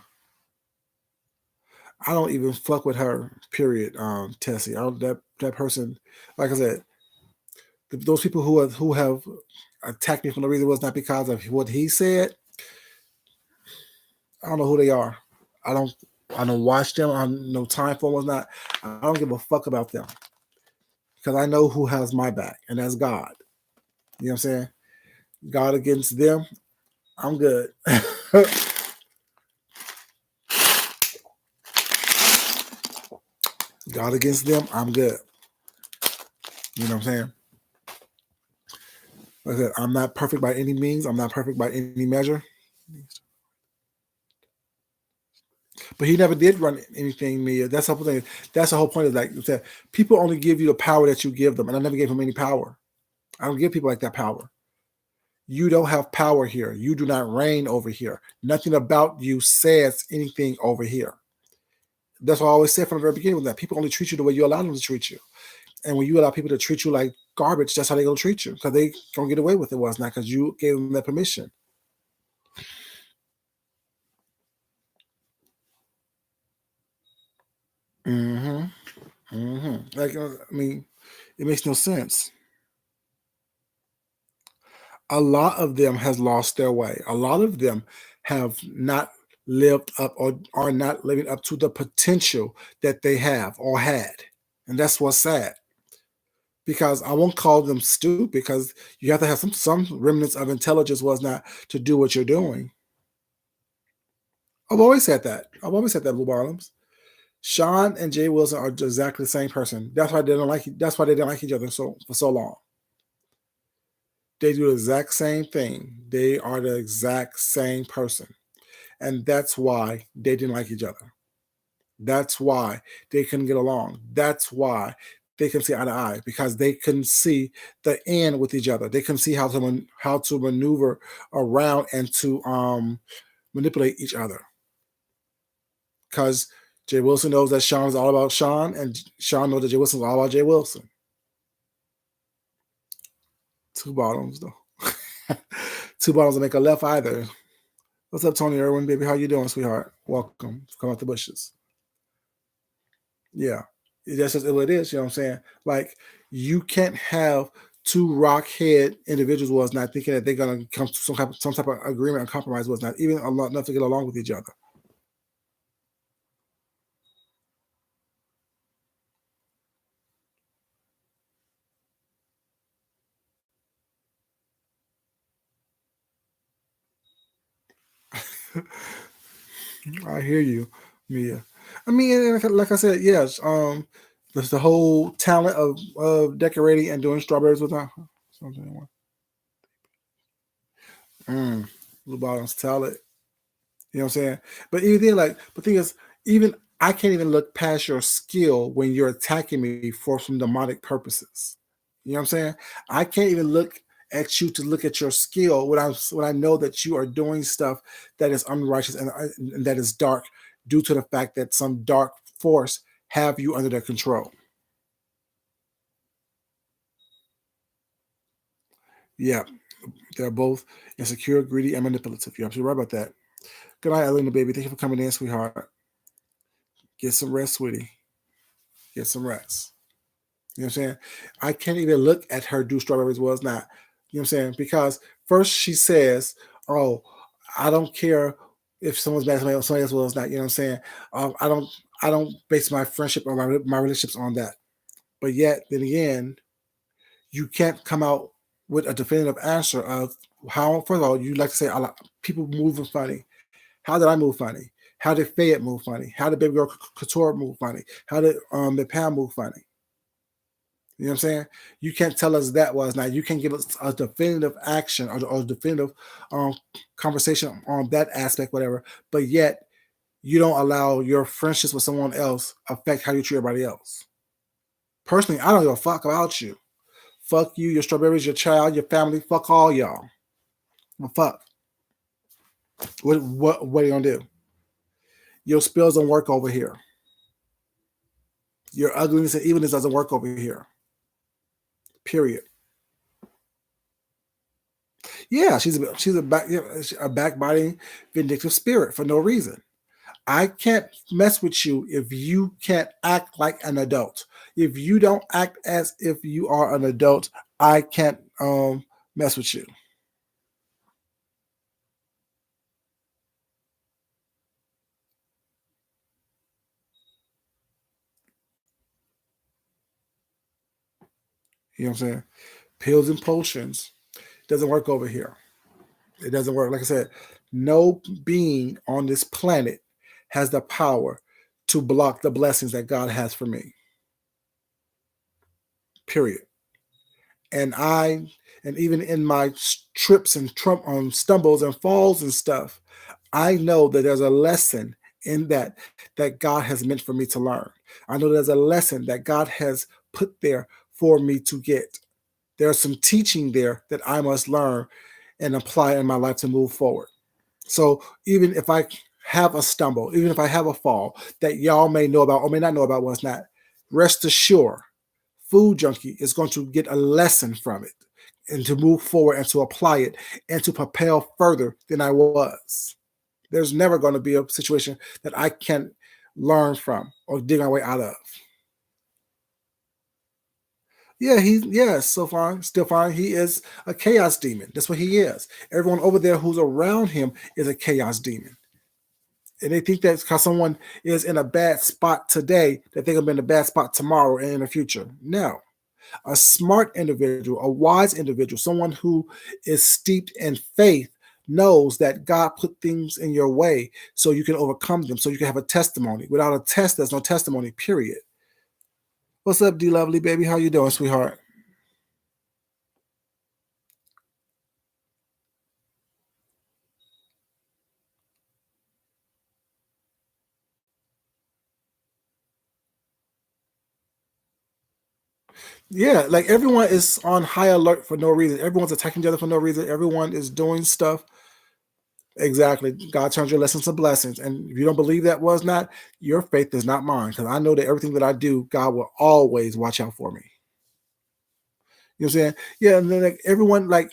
Speaker 1: I don't even fuck with her. Period. Tessie. I don't, that person. Like I said, those people who have attacked me for no reason was not because of what he said. I don't know who they are. I don't. I don't watch them. I have no time for them. Was not. I don't give a fuck about them because I know who has my back, and that's God. You know what I'm saying? God against them, I'm good. God against them, I'm good. You know what I'm saying? Like I said, I'm not perfect by any means. I'm not perfect by any measure. But he never did run anything, Mia. That's the whole thing. That's the whole point of like that. People only give you the power that you give them, and I never gave him any power. I don't give people like that power. You don't have power here. You do not reign over here. Nothing about you says anything over here. That's what I always said from the very beginning, that people only treat you the way you allow them to treat you. And when you allow people to treat you like garbage, that's how they gonna treat you, because they gonna get away with it. Was not because you gave them that permission. Mm-hmm. Mm-hmm. Like I mean, it makes no sense. A lot of them has lost their way. A lot of them have not lived up or are not living up to the potential that they have or had. And that's what's sad. Because I won't call them stupid, because you have to have some remnants of intelligence, was not, to do what you're doing. I've always said that. I've always said that, Blue Bottoms. Sean and Jay Wilson are exactly the same person. That's why they don't like. That's why they didn't like each other so for so long. They do the exact same thing. They are the exact same person, and that's why they didn't like each other. That's why they couldn't get along. That's why they can see eye to eye, because they couldn't see the end with each other. They couldn't see how to maneuver around and to manipulate each other. Because Jay Wilson knows that Sean is all about Sean, and Sean knows that Jay Wilson is all about Jay Wilson. Two bottoms, though. Two bottoms don't make a left either. What's up, Tony Irwin, baby? How you doing, sweetheart? Welcome. Come out the bushes. Yeah. That's just what it is, you know what I'm saying? Like, you can't have two rockhead individuals was not thinking that they're gonna come to some type of agreement or compromise, was not even enough to get along with each other. I hear you, Mia. I mean, and like I said, yes. There's the whole talent of decorating and doing strawberries with something. Mm, Blue Bottom's talent. You know what I'm saying? But even then, like, the thing is, even I can't even look past your skill when you're attacking me for some demonic purposes. You know what I'm saying? I can't even look at you to look at your skill when I know that you are doing stuff that is unrighteous and that is dark due to the fact that some dark force have you under their control. Yeah, they're both insecure, greedy, and manipulative. You're absolutely right about that. Good night, Elena, baby. Thank you for coming in, sweetheart. Get some rest, sweetie. Get some rest. You know what I'm saying? I can't even look at her do strawberries was not. You know what I'm saying? Because first she says, "Oh, I don't care if someone's mad at somebody else was not." You know what I'm saying? I don't. I don't base my friendship or my relationships on that. But yet, then again, you can't come out with a definitive answer of how. First of all, you like to say people moving funny. How did I move funny? How did Fayette move funny? How did Baby Girl Couture move funny? How did the Pam move funny? You know what I'm saying? You can't tell us that was not. You can't give us a definitive action or definitive um, conversation on that aspect, whatever. But yet you don't allow your friendships with someone else affect how you treat everybody else. Personally, I don't give a fuck about you. Fuck you, your strawberries, your child, your family. Fuck all y'all. Well, fuck. What are you gonna do? Your spills don't work over here. Your ugliness and evenness doesn't work over here. Period. Yeah, a backbiting, vindictive spirit for no reason. I can't mess with you if you can't act like an adult. If you don't act as if you are an adult, I can't mess with you. You know what I'm saying? Pills and potions doesn't work over here. It doesn't work. Like I said, no being on this planet has the power to block the blessings that God has for me. Period. And and even in my trips and stumbles and falls and stuff, I know that there's a lesson in that God has meant for me to learn. I know there's a lesson that God has put there for me to get. There's some teaching there that I must learn and apply in my life to move forward. So even if I have a stumble, even if I have a fall that y'all may know about or may not know about what's not, rest assured, Food Junkie is going to get a lesson from it and to move forward and to apply it and to propel further than I was. There's never going to be a situation that I can't learn from or dig my way out of. Yeah, so far still fine. He is a chaos demon. That's what he is. Everyone over there who's around him is a chaos demon. And they think that because someone is in a bad spot today, that they're gonna be in a bad spot tomorrow and in the future. No. A smart individual, a wise individual, someone who is steeped in faith knows that God put things in your way so you can overcome them, so you can have a testimony. Without a test, there's no testimony, period. What's up, D Lovely, baby? How you doing, sweetheart? Yeah, like everyone is on high alert for no reason. Everyone's attacking each other for no reason. Everyone is doing stuff. Exactly. God turns your lessons to blessings. And if you don't believe that was not, your faith is not mine. Because I know that everything that I do, God will always watch out for me. You know what I'm saying? Yeah, and then like everyone like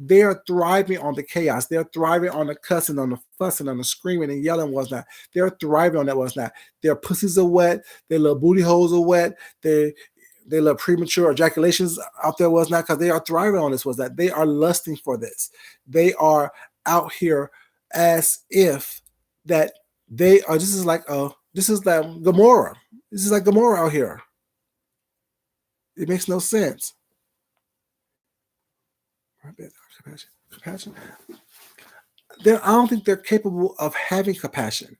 Speaker 1: they are thriving on the chaos. They're thriving on the cussing, on the fussing, on the screaming and yelling was not. They're thriving on that was not. Their pussies are wet, their little booty holes are wet, their little premature ejaculations out there was not because they are thriving on this was that. They are lusting for this. They are out here as if that they are this is like Gomorrah. This is like Gomorrah out here. It makes no sense. Compassion. I don't think they're capable of having compassion.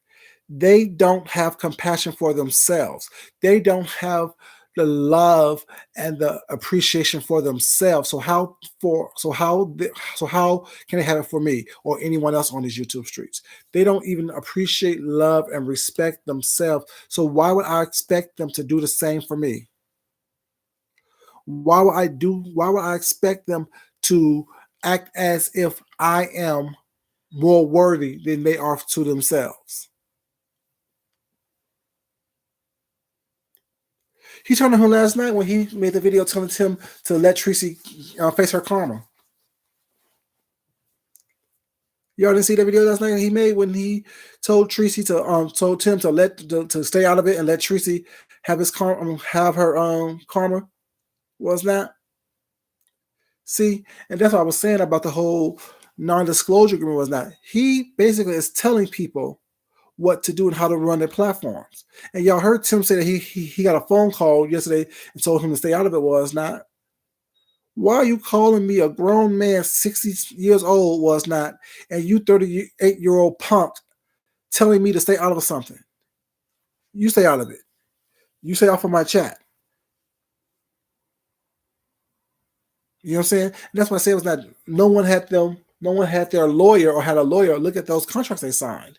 Speaker 1: They don't have compassion for themselves. They don't have the love and the appreciation for themselves. So how can they have it for me or anyone else on these YouTube streets? They don't even appreciate, love, and respect themselves. So why would I expect them to do the same for me? Why would I expect them to act as if I am more worthy than they are to themselves? He turned on him last night when he made the video telling Tim to let Tracy face her karma. Y'all didn't see that video last night he made when he told Tracy to told Tim to stay out of it and let Tracy have his karma, have her karma. Was that? See, and that's what I was saying about the whole non-disclosure agreement. Was not. He basically is telling people what to do and how to run their platforms. And y'all heard Tim say that he got a phone call yesterday and told him to stay out of it. Was not. Why are you calling me a grown man, 60 years old, was not, and you 38-year-old punk telling me to stay out of something? You stay out of it. You stay off of my chat. You know what I'm saying? And that's what I said was that no one had their lawyer or had a lawyer look at those contracts they signed.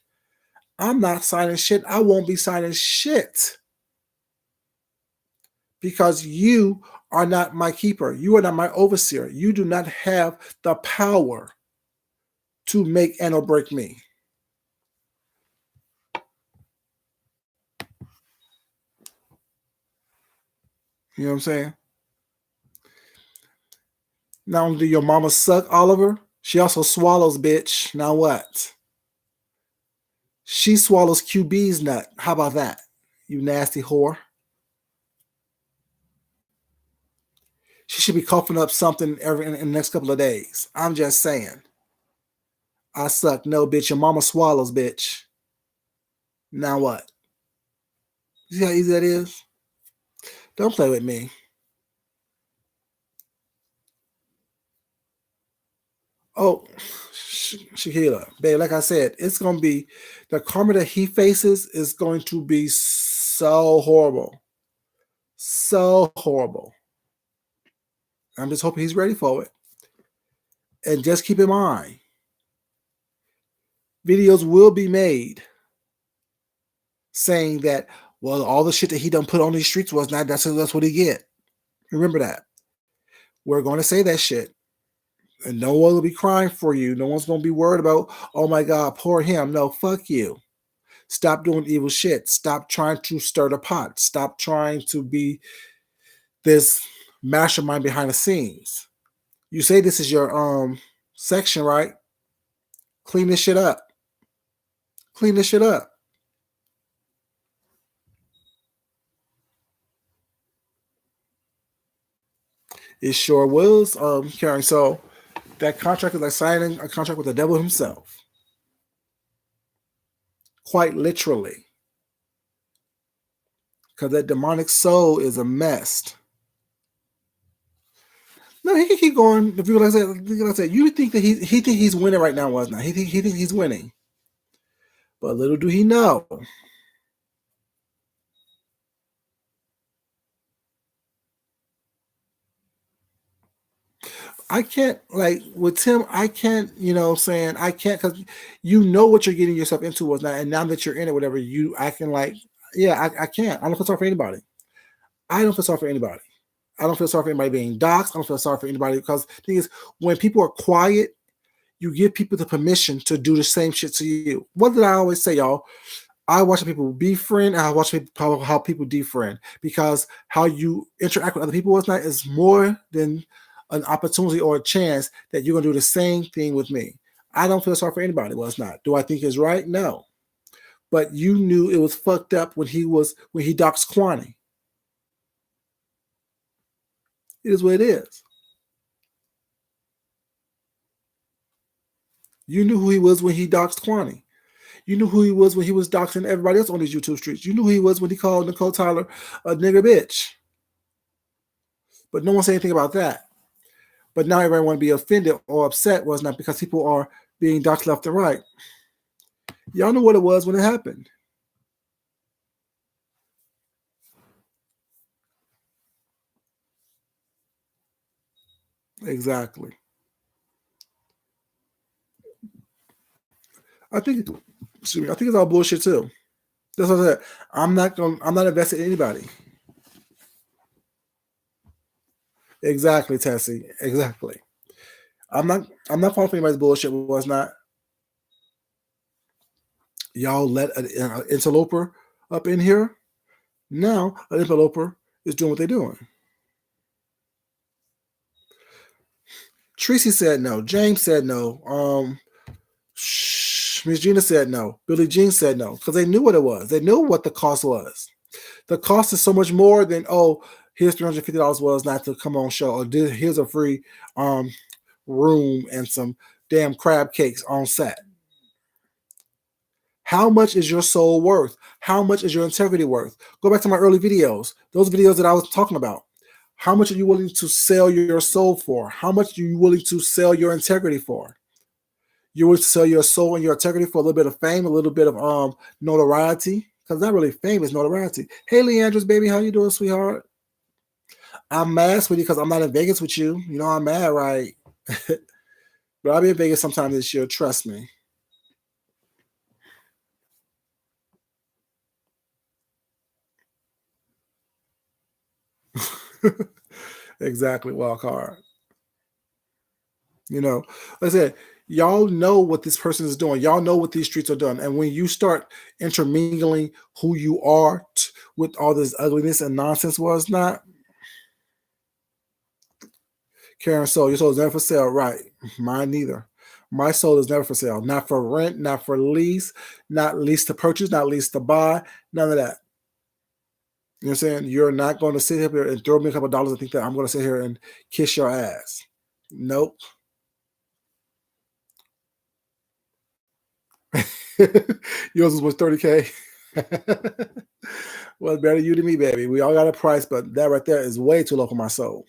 Speaker 1: I'm not signing shit. I won't be signing shit. Because you are not my keeper. You are not my overseer. You do not have the power to make and or break me. You know what I'm saying? Not only do your mama suck, Oliver, she also swallows, bitch. Now what? She swallows QB's nut. How about that? You nasty whore. She should be coughing up something in the next couple of days. I'm just saying. I suck. No, bitch. Your mama swallows, bitch. Now what? You see how easy that is? Don't play with me. Oh, Shakila, babe, like I said, it's going to be, the karma that he faces is going to be so horrible. So horrible. I'm just hoping he's ready for it. And just keep in mind, videos will be made saying that, well, all the shit that he done put on these streets was not, that's what he get. Remember that. We're going to say that shit. And no one will be crying for you. No one's going to be worried about, oh my God, poor him. No, fuck you. Stop doing evil shit. Stop trying to stir the pot. Stop trying to be this mastermind behind the scenes. You say this is your section, right? Clean this shit up. Clean this shit up. It sure was, Karen. So that contract is like signing a contract with the devil himself. Quite literally. Because that demonic soul is a mess. No, he can keep going. If you like I said, you think that he think he's winning right now, was not? He think he's winning. But little do he know. I can't, like with Tim, I can't, you know what I'm saying? I can't, because you know what you're getting yourself into was not, and now that you're in it, whatever, you acting like, yeah, I can't. I don't feel sorry for anybody. I don't feel sorry for anybody. I don't feel sorry for anybody being doxxed. I don't feel sorry for anybody, because the thing is, when people are quiet, you give people the permission to do the same shit to you. What did I always say, y'all? I watch people befriend, and I watch how people defriend, because how you interact with other people is more than an opportunity or a chance that you're gonna do the same thing with me. I don't feel sorry for anybody. Well, it's not. Do I think it's right? No. But you knew it was fucked up when he doxed Kwani. It is what it is. You knew who he was when he doxed Kwani. You knew who he was when he was doxing everybody else on these YouTube streets. You knew who he was when he called Nicole Tyler a nigger bitch. But no one said anything about that. But now everyone want to be offended or upset was not because people are being doxed left and right. Y'all know what it was when it happened. Exactly. I think excuse me, I think it's all bullshit too. That's what I said. I'm not invested in anybody. Exactly, Tessie. Exactly. I'm not falling for anybody's bullshit. Was not y'all let an interloper up in here? Now an interloper is doing what they're doing. Tracy said no. James said no. Miss Gina said no. Billie Jean said no because they knew what it was. They knew what the cost was. The cost is so much more than here's $350 was not to come on show or here's a free um room and some damn crab cakes on set. How much is your soul worth? How much is your integrity worth? Go back to my early videos, those videos that I was talking about. How much are you willing to sell your soul for? How much are you willing to sell your integrity for? You willing to sell your soul and your integrity for a little bit of fame, a little bit of notoriety? Because not really fame, is notoriety. Hey, Leandra's baby, how you doing, sweetheart? I'm mad, sweetie, because I'm not in Vegas with you. You know I'm mad, right? But I'll be in Vegas sometime this year. Trust me. Exactly, wild card. You know, like I said, y'all know what this person is doing. Y'all know what these streets are doing. And when you start intermingling who you are with all this ugliness and nonsense was not, Karen Soul, your soul is never for sale. Right. Mine neither. My soul is never for sale. Not for rent, not for lease, not lease to purchase, not lease to buy, none of that. You know what I'm saying? You're not going to sit here and throw me a couple of dollars and think that I'm going to sit here and kiss your ass. Nope. Yours was 30K. Well, better you than me, baby. We all got a price, but that right there is way too low for my soul.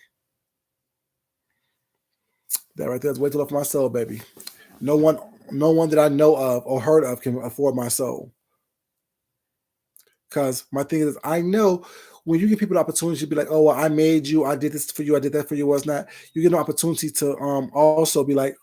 Speaker 1: That right there is way too low for my soul, baby. No one, no one that I know of or heard of can afford my soul. Because my thing is, I know when you give people the opportunity to be like, oh, well, I made you, I did this for you, I did that for you, was not. You get an opportunity to also be like,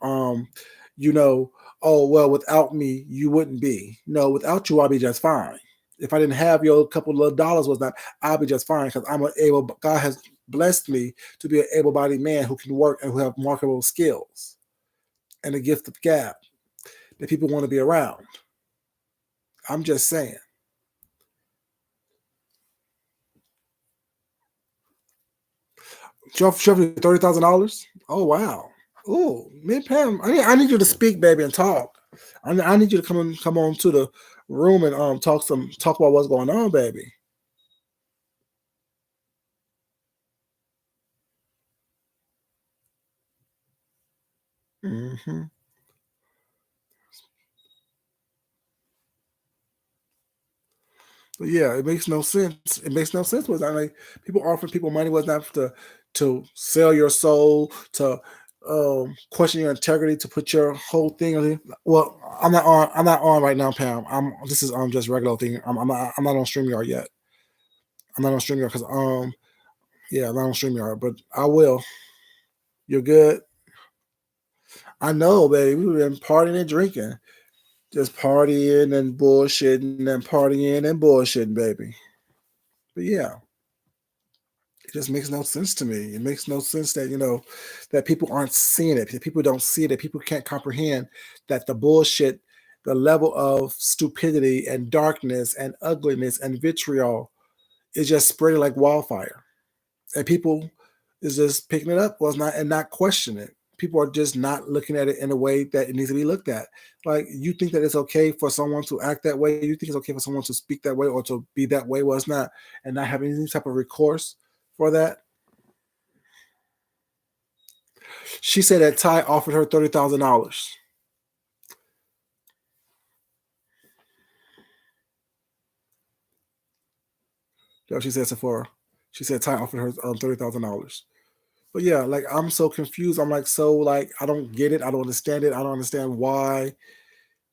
Speaker 1: you know, oh well, without me, you wouldn't be. No, without you, I'll be just fine. If I didn't have your couple of dollars, was not, I'll be just fine because I'm able. God has blessed me to be an able-bodied man who can work and who have marketable skills and a gift of gab that people want to be around. I'm just saying. Jeff $30,000. Oh wow. Oh, man, Pam, I need you to speak, baby, and talk. I need you to come on to the room and talk about what's going on, baby. Hmm. But yeah, it makes no sense. It makes no sense. Was I like people offering people money was not to sell your soul, to question your integrity, to put your whole thing on. Well, I'm not on. I'm not on right now, Pam. This is just regular thing. I'm not on StreamYard yet. I'm not on StreamYard because yeah, I'm not on StreamYard, but I will. You're good. I know, baby. We've been partying and drinking, just partying and bullshitting and partying and bullshitting, baby. But yeah, it just makes no sense to me. It makes no sense that that people aren't seeing it. That people don't see it. That people can't comprehend that the bullshit, the level of stupidity and darkness and ugliness and vitriol is just spreading like wildfire, and people is just picking it up, was not and not questioning it. People are just not looking at it in a way that it needs to be looked at. Like you think that it's okay for someone to act that way, you think it's okay for someone to speak that way or to be that way, was not, and not have any type of recourse for that. She said that Ty offered her $30,000. That's what she said Sephora. She said Ty offered her $30,000. But yeah, like I'm so confused. I'm like so like I don't get it. I don't understand it. I don't understand why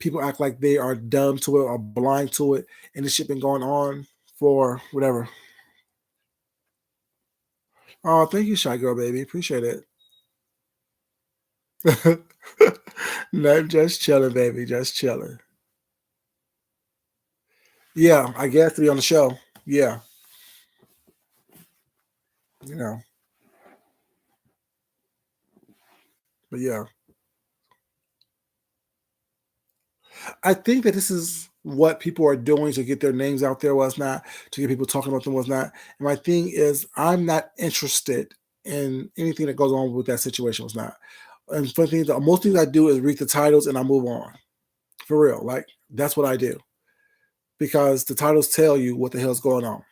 Speaker 1: people act like they are dumb to it or blind to it, and this shit been going on for whatever. Oh, thank you, shy girl, baby. Appreciate it. No, just chilling, baby, just chilling. Yeah, I guess to be on the show. Yeah, you know, but yeah. I think that this is what people are doing to get their names out there, was not, to get people talking about them, was not. And my thing is, I'm not interested in anything that goes on with that situation, was not. And for things, the most things I do is read the titles and I move on. For real, like that's what I do because the titles tell you what the hell's going on,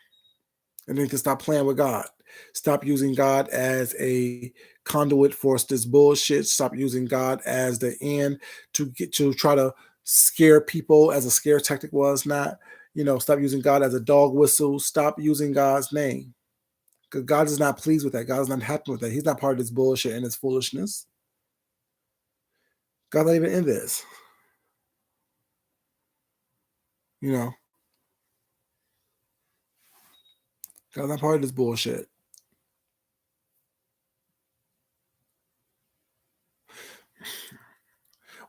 Speaker 1: and then to stop playing with God. Stop using God as a conduit for this bullshit. Stop using God as the end to try to scare people as a scare tactic, was not. Stop using God as a dog whistle. Stop using God's name. Because God is not pleased with that. God is not happy with that. He's not part of this bullshit and this foolishness. God's not even in this. You know, God's not part of this bullshit.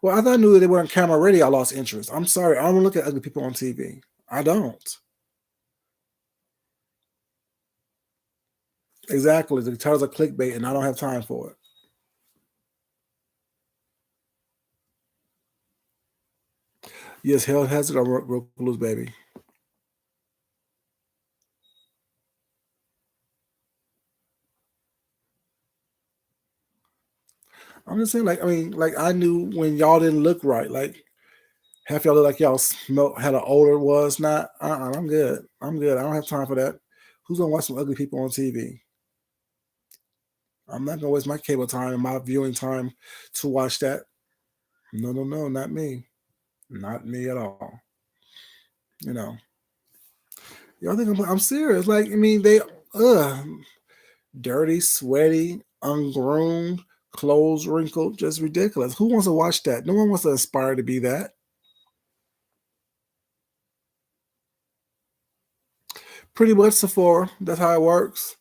Speaker 1: Well, I knew that they were on camera already. I lost interest. I'm sorry. I don't look at ugly people on TV. I don't. Exactly. The titles are clickbait, and I don't have time for it. Yes, hell has it on Roku Blues, baby. I'm just saying, like, I mean, like, I knew when y'all didn't look right. Like, half y'all look like y'all smelt had an odor, was not. I'm good. I'm good. I don't have time for that. Who's gonna watch some ugly people on TV? I'm not gonna waste my cable time and my viewing time to watch that. No, no, no, not me. Not me at all. You know. Y'all think I'm serious? Like, I mean, ugh, dirty, sweaty, ungroomed, clothes wrinkled, just ridiculous. Who wants to watch that? No one wants to aspire to be that. Pretty much Sephora. That's how it works.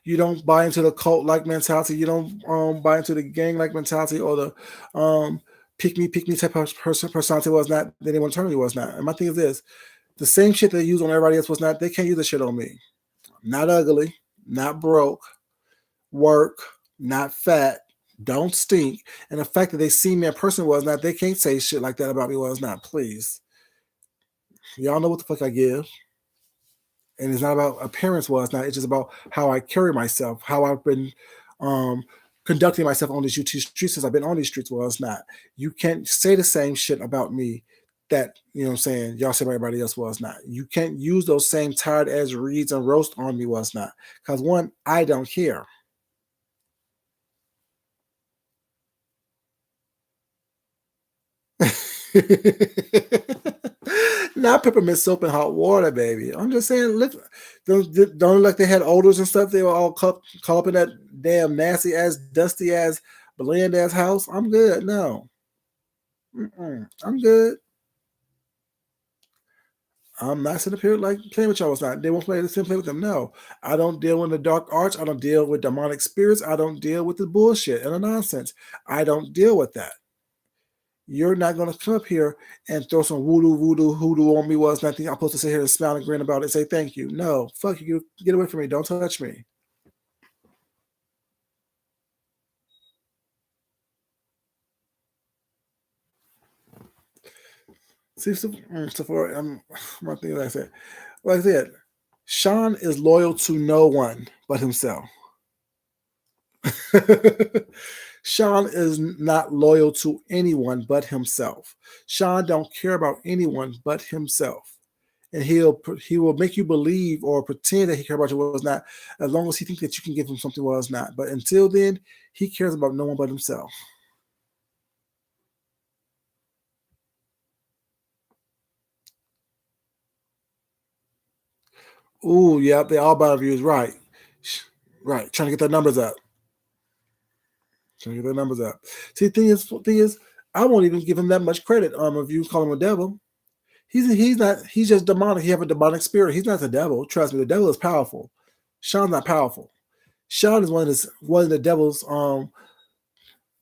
Speaker 1: You don't buy into the cult like mentality. You don't buy into the gang like mentality or the pick me type of personality, was not. Then they want to turn you, was not. And my thing is this: the same shit they use on everybody else, was not. They can't use the shit on me. Not ugly, not broke, work, not fat, don't stink. And the fact that they see me in person, was not, they can't say shit like that about me, was not. Please. Y'all know what the fuck I give. And it's not about appearance, was not. It's just about how I carry myself, how I've been um conducting myself on these YouTube streets since I've been on these streets, was not. You can't say the same shit about me that, what I'm saying, y'all say about everybody else, was not. You can't use those same tired ass reads and roast on me, was not. Because one, I don't care. Not peppermint soap and hot water, baby. I'm just saying, look, don't look like they had odors and stuff. They were all caught up in that damn nasty ass, dusty ass, bland ass house. I'm good. No, I'm good. I'm not sitting up here like playing with y'all. Was not. They won't play the same play with them. No, I don't deal with the dark arts. I don't deal with demonic spirits. I don't deal with the bullshit and the nonsense. I don't deal with that. You're not going to come up here and throw some voodoo, hoodoo on me. Was nothing. I'm supposed to sit here and smile and grin about it and say thank you. No, fuck you. Get away from me. Don't touch me. See, Sephora, my thing, like I said, Sean is loyal to no one but himself. Sean is not loyal to anyone but himself. Sean don't care about anyone but himself. And he will make you believe or pretend that he cares about you, was not, as long as he thinks that you can give him something, was not. But until then, he cares about no one but himself. Ooh, yeah, they all buy reviews, right? Right, trying to get their numbers up. Trying to get their numbers up. See, thing is, I won't even give him that much credit. If you call him a devil, he's not. He's just demonic. He have a demonic spirit. He's not the devil. Trust me, the devil is powerful. Sean's not powerful. Sean is one of the devil's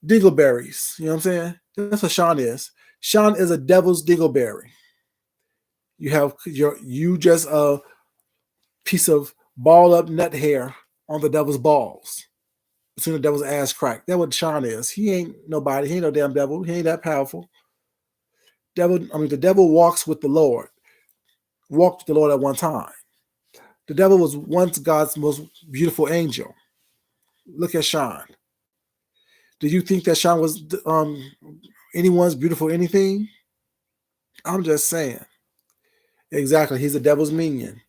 Speaker 1: Dingleberries. You know what I'm saying? That's what Sean is. Sean is a devil's dingleberry. You just a piece of ball up nut hair on the devil's balls. Between the devil's ass crack. That's what Sean is. He ain't nobody. He ain't no damn devil. He ain't that powerful. The devil walks with the Lord. Walked with the Lord at one time. The devil was once God's most beautiful angel. Look at Sean. Do you think that Sean was anyone's beautiful anything? I'm just saying. Exactly. He's the devil's minion.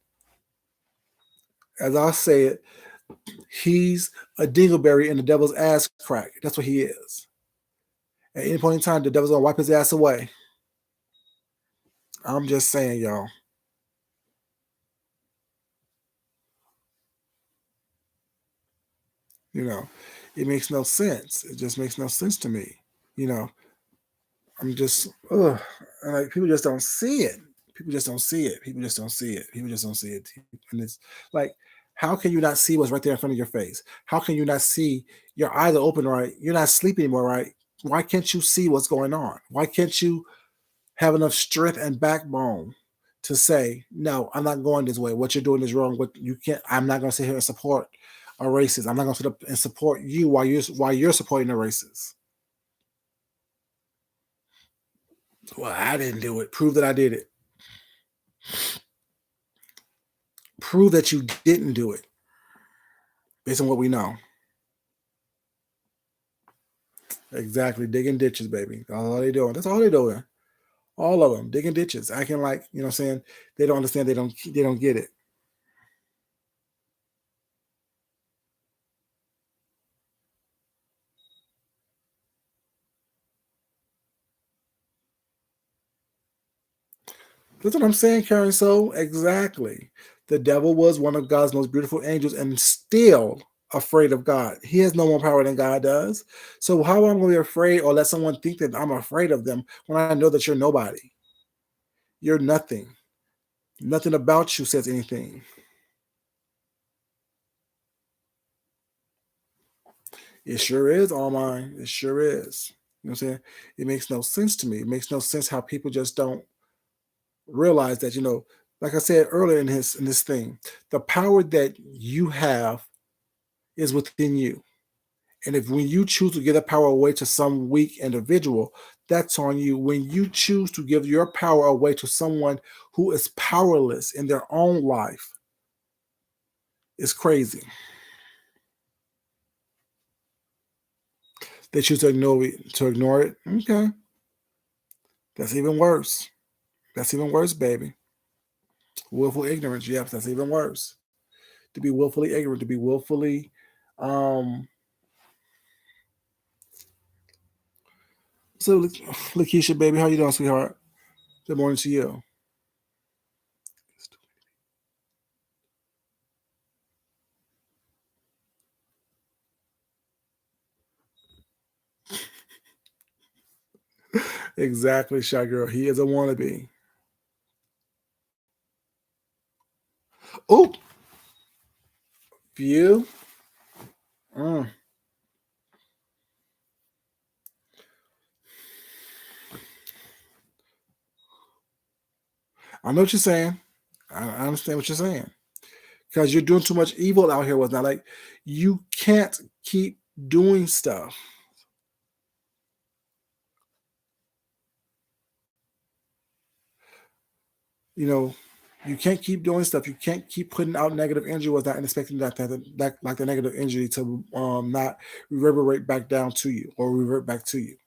Speaker 1: As I say it, he's a dingleberry in the devil's ass crack. That's what he is. At any point in time, the devil's gonna wipe his ass away. I'm just saying, y'all. You know, it makes no sense. It just makes no sense to me. You know, I'm just, ugh. Like, people just don't see it. People just don't see it. People just don't see it. People just don't see it. And it's like, how can you not see what's right there in front of your face? How can you not see your eyes are open, right? You're not sleeping anymore, right? Why can't you see what's going on? Why can't you have enough strength and backbone to say, no, I'm not going this way. What you're doing is wrong. What you can't, I'm not going to sit here and support a racist. I'm not going to sit up and support you while you're supporting the racist. Well, I didn't do it. Prove that I did it. Prove that you didn't do it based on what we know. Exactly. Digging ditches, baby. That's all they doing. That's all they doing. All of them digging ditches, acting like, you know what I'm saying, they don't understand, they don't get it. That's what I'm saying, Karen. So exactly. The devil was one of God's most beautiful angels and still afraid of God. He has no more power than God does. So how am I going to be afraid or let someone think that I'm afraid of them when I know that you're nobody? You're nothing. Nothing about you says anything. It sure is all mine. It sure is. You know what I'm saying? It makes no sense to me. It makes no sense how people just don't realize that, like I said earlier in this thing, the power that you have is within you. And if when you choose to give that power away to some weak individual, that's on you. When you choose to give your power away to someone who is powerless in their own life, it's crazy. They choose to ignore it. Okay. That's even worse. That's even worse, baby. Willful ignorance. Yes, that's even worse. To be willfully ignorant, to be willfully um so Lakeisha, baby, how you doing, sweetheart? Good morning to you. Exactly, shy girl. He is a wannabe. Oh, you. Mm. I know what you're saying. I understand what you're saying. Because you're doing too much evil out here. Was not like you can't keep doing stuff. You know, you can't keep doing stuff. You can't keep putting out negative energy. Was not expecting that like the negative energy to not reverberate back down to you or revert back to you.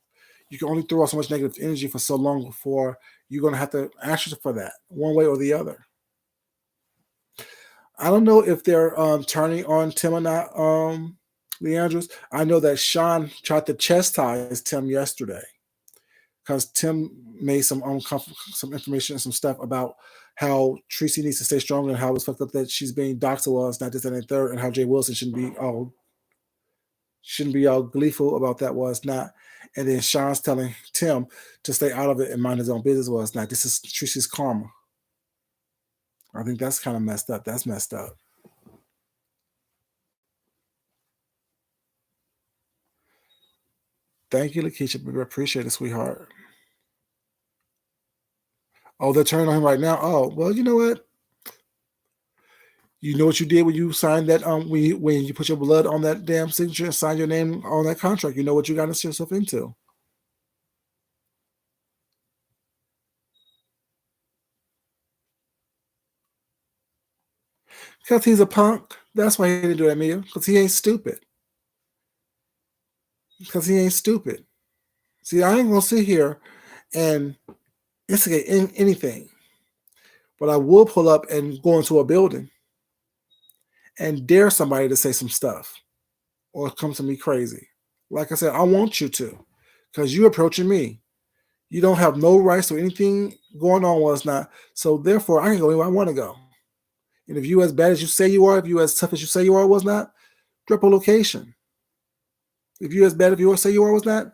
Speaker 1: You can only throw out so much negative energy for so long before you're going to have to answer for that one way or the other. I don't know if they're turning on Tim or not, Leandros. I know that Sean tried to chastise Tim yesterday because Tim made some information and some stuff about how Tracy needs to stay strong and how it's fucked up that she's being doxxed was not this and the third, and how Jay Wilson shouldn't be all gleeful about that was not. And then Sean's telling Tim to stay out of it and mind his own business was not. This is Tracy's karma. I think that's kind of messed up. That's messed up. Thank you, Lakeisha. Baby. I appreciate it, sweetheart. Oh, they're turning on him right now. Oh, well, you know what? You know what you did when you signed that when you put your blood on that damn signature and signed your name on that contract. You know what you got yourself into. Because he's a punk. That's why he didn't do that, Mia. Because he ain't stupid. Because he ain't stupid. See, I ain't gonna sit here and instigate anything, but I will pull up and go into a building and dare somebody to say some stuff or come to me crazy. Like I said, I want you to, because you're approaching me. You don't have no rights to anything going on was not. So therefore, I can go anywhere I want to go. And if you as bad as you say you are, if you as tough as you say you are was not, drop a location. If you as bad as you say you are was not,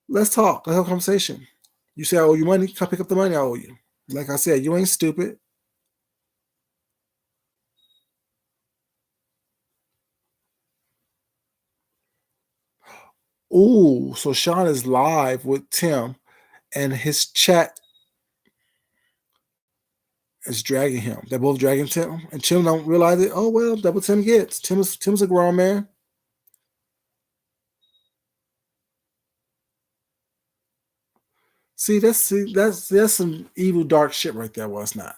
Speaker 1: let's talk. Let's have a conversation. You say I owe you money, come pick up the money I owe you. Like I said, you ain't stupid. Ooh, so Sean is live with Tim, and his chat is dragging him. They're both dragging Tim, and Tim don't realize it. Oh well, that's what Tim gets. Tim's a grown man. See, that's some evil dark shit right there. Was not.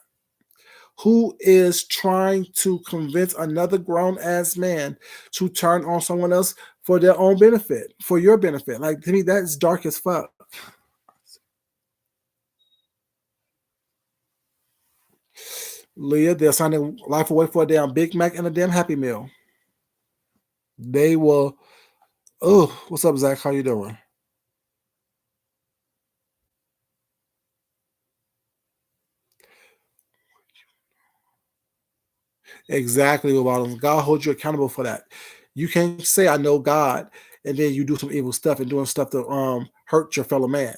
Speaker 1: Who is trying to convince another grown ass man to turn on someone else for their own benefit, for your benefit? Like to me, that's dark as fuck. Leah, they're signing life away for a damn Big Mac and a damn Happy Meal. They will. Oh, what's up, Zach? How you doing? Exactly, about God holds you accountable for that. You can't say I know God and then you do some evil stuff and doing stuff to hurt your fellow man.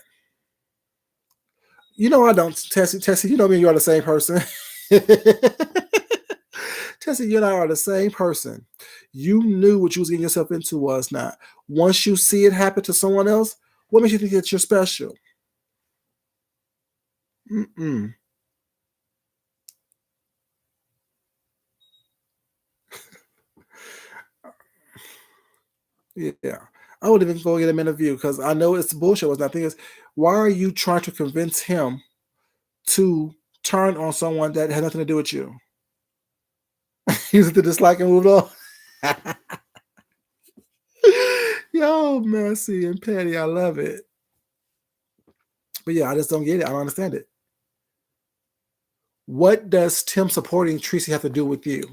Speaker 1: You know I don't, Tessie. Tessie, you know me and you are the same person. Tessie, you and I are the same person. You knew what you was getting yourself into was not. Once you see it happen to someone else, what makes you think that you're special? Mm-mm. Yeah. I would even go get him in a view because I know it's bullshit. What's not thing is, why are you trying to convince him to turn on someone that had nothing to do with you? He was the dislike and moved on. Yo, messy and petty. I love it. But yeah, I just don't get it. I don't understand it. What does Tim supporting Tracy have to do with you?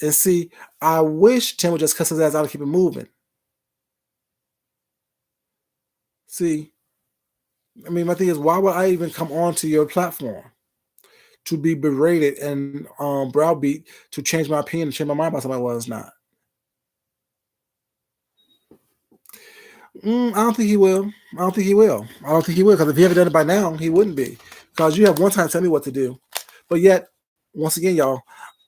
Speaker 1: And see, I wish Tim would just cuss his ass out and keep it moving. See, I mean, my thing is, why would I even come onto your platform to be berated and browbeat to change my opinion and change my mind about somebody was not? I don't think he will. I don't think he will. I don't think he will because if he ever done it by now, he wouldn't be. Because you have one time to tell me what to do, but yet, once again, y'all,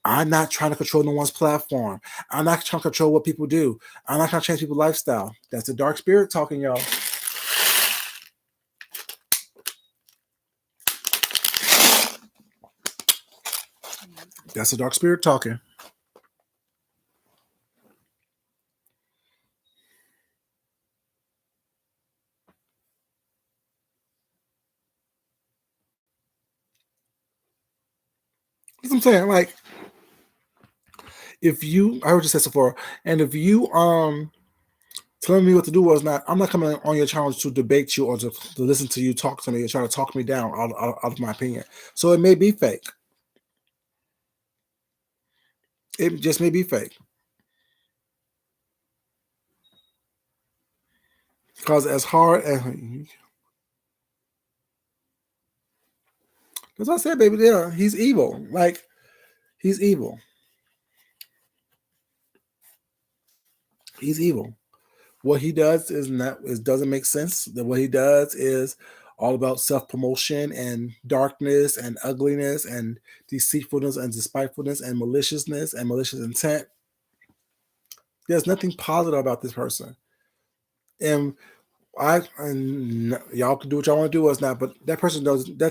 Speaker 1: I'm not trying to control no one's platform. I'm not trying to control what people do. I'm not trying to change people's lifestyle. That's the dark spirit talking, y'all. That's the dark spirit talking. That's what I'm saying. Like, if you, I heard you say Sephora, and if you telling me what to do was not, I'm not coming on your channel to debate you or to listen to you talk to me and try to talk me down out of my opinion. So it may be fake. It just may be fake. Because as hard as as I said, baby, yeah, he's evil. Like he's evil. He's evil. What he does is not is doesn't make sense. That what he does is all about self promotion and darkness and ugliness and deceitfulness and despitefulness and maliciousness and malicious intent. There's nothing positive about this person. And y'all can do what y'all want to do or not, but that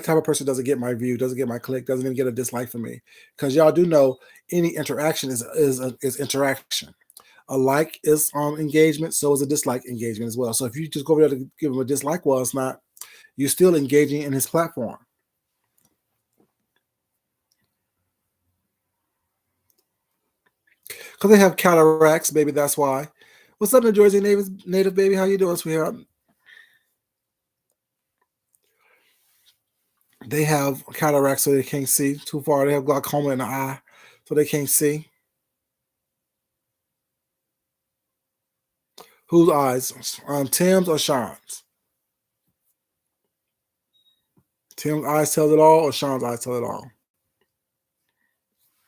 Speaker 1: type of person doesn't get my view, doesn't get my click, doesn't even get a dislike from me. Because y'all do know any interaction is interaction. A like is engagement, so is a dislike engagement as well. So if you just go over there to give him a dislike, well, it's not. You're still engaging in his platform. Because they have cataracts, baby. That's why. What's up, New Jersey native baby? How you doing, sweetheart? They have cataracts, so they can't see too far. They have glaucoma in the eye, so they can't see. Whose eyes? Tim's or Sean's? Tim's eyes tell it all, or Sean's eyes tell it all?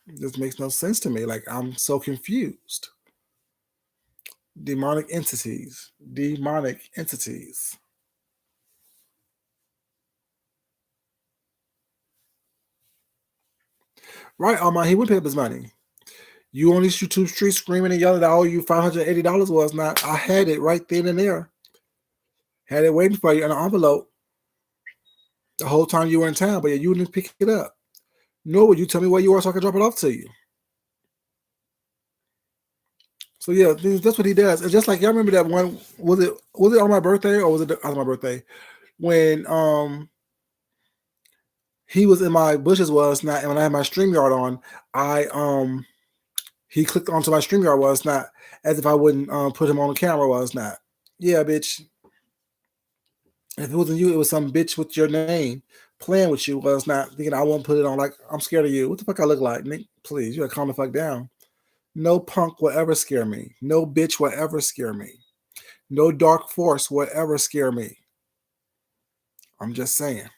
Speaker 1: This makes no sense to me. Like, I'm so confused. Demonic entities. Demonic entities. Right, Alma, he would pay up his money. You on these YouTube streets screaming and yelling that all you $580 was not. I had it right then and there. Had it waiting for you in an envelope the whole time you were in town, but you didn't pick it up. Nor would you tell me where you were so I could drop it off to you. So yeah, that's what he does. It's just like y'all remember that one. Was it on my birthday or was it on my birthday when he was in my bushes was not, and when I had my StreamYard on, he clicked onto my StreamYard was not, as if I wouldn't put him on the camera was not. Yeah, bitch. If it wasn't you, it was some bitch with your name playing with you was not thinking I won't put it on. Like, I'm scared of you. What the fuck I look like, Nick? Please, you gotta calm the fuck down. No punk will ever scare me. No bitch will ever scare me. No dark force will ever scare me. I'm just saying.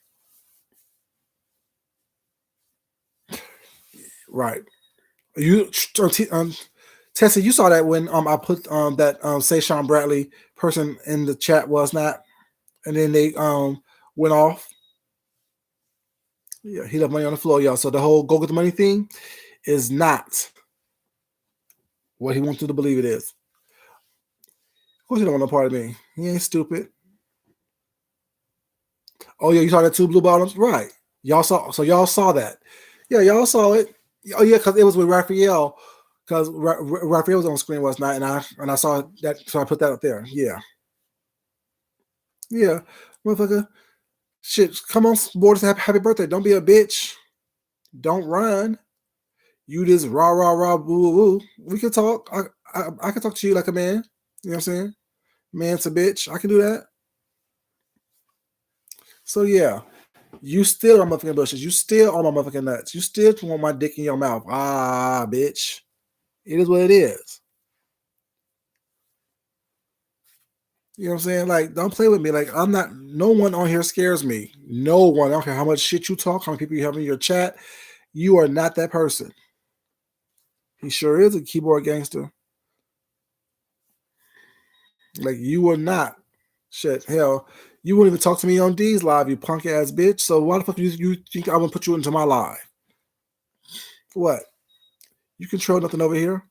Speaker 1: Right. You Tessie, you saw that when I put that say Sean Bradley person in the chat was not, and then they went off. Yeah, he left money on the floor, y'all. So the whole go get the money thing is not what he wants you to believe it is. Of course, he don't want no part of me. He ain't stupid. Oh yeah, you saw that two blue bottoms, right? Y'all saw that. Yeah, y'all saw it. Oh yeah, because it was with Raphael. Because Raphael was on screen last night, and I saw that, so I put that up there. Yeah, yeah, motherfucker. Shit, come on, board to happy birthday. Don't be a bitch. Don't run. You just rah rah rah woo woo woo. We can talk. I can talk to you like a man. You know what I'm saying? Man's a bitch. I can do that. So yeah, you still are motherfucking bushes. You still are my motherfucking nuts. You still want my dick in your mouth. Ah, bitch. It is what it is. You know what I'm saying? Like, don't play with me. Like, I'm not. No one on here scares me. No one. I don't care how much shit you talk, how many people you have in your chat. You are not that person. He sure is a keyboard gangster. Like, you are not. Shit, hell, you wouldn't even talk to me on D's live, you punk ass bitch. So why the fuck you think I'm gonna put you into my live? What? You control nothing over here.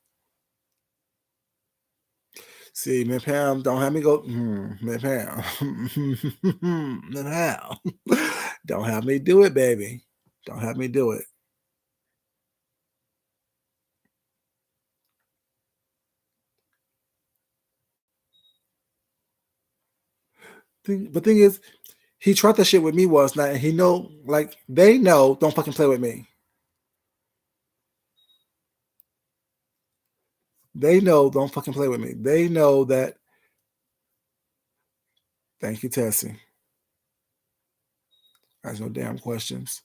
Speaker 1: See, man, Pam, don't have me go. Man, Pam, man, Pam, don't have me do it, baby. Don't have me do it. The thing is, he tried that shit with me once night, and he know, like, they know, don't fucking play with me. They know, don't fucking play with me. They know that. Thank you, Tessie. There's no damn questions.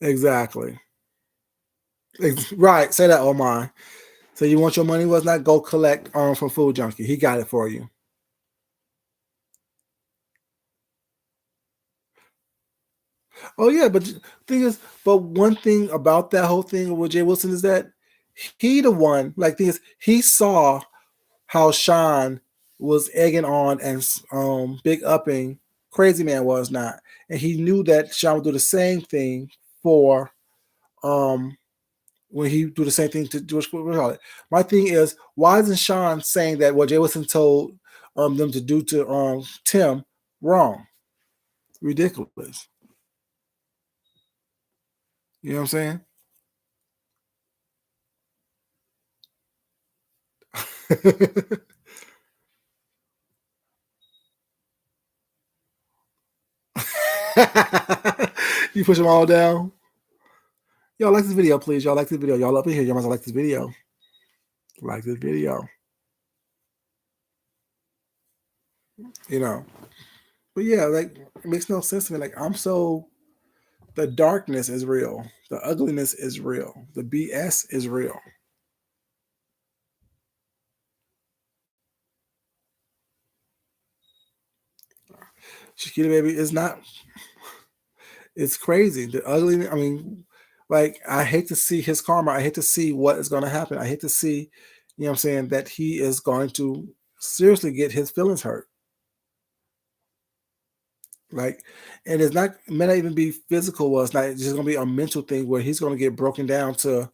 Speaker 1: Exactly. Right. Say that, Omar. So you want your money was not go collect from Food Junkie. He got it for you. Oh yeah, but the thing is, but one thing about that whole thing with Jay Wilson is that he the one, like thing is, he saw how Sean was egging on and big upping Crazy Man was not, and he knew that Sean would do the same thing for um when he do the same thing to George. My thing is, why isn't Sean saying that what Jay Wilson told them to do to Tim wrong? Ridiculous. You know what I'm saying? You push them all down. Y'all like this video, please. Y'all like this video. Y'all up in here. Y'all must like this video. Like this video. You know. But yeah, like it makes no sense to me. Like the darkness is real. The ugliness is real. The BS is real. Shakira baby is not. It's crazy. The ugly. I mean, like I hate to see his karma. I hate to see what is going to happen. I hate to see, you know, what I'm saying that he is going to seriously get his feelings hurt. Like, and it's not may not even be physical. Was not it's just going to be a mental thing where he's going to get broken down to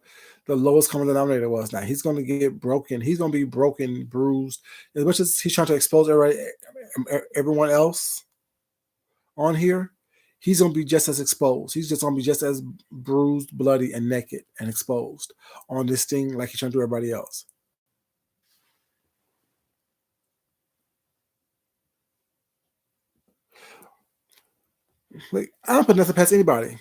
Speaker 1: the lowest common denominator. Was not. He's going to get broken. He's going to be broken, bruised. As much as he's trying to expose everyone else on here, he's gonna be just as exposed. He's just gonna be just as bruised, bloody, and naked and exposed on this thing like he's trying to do everybody else. Like I don't put nothing past anybody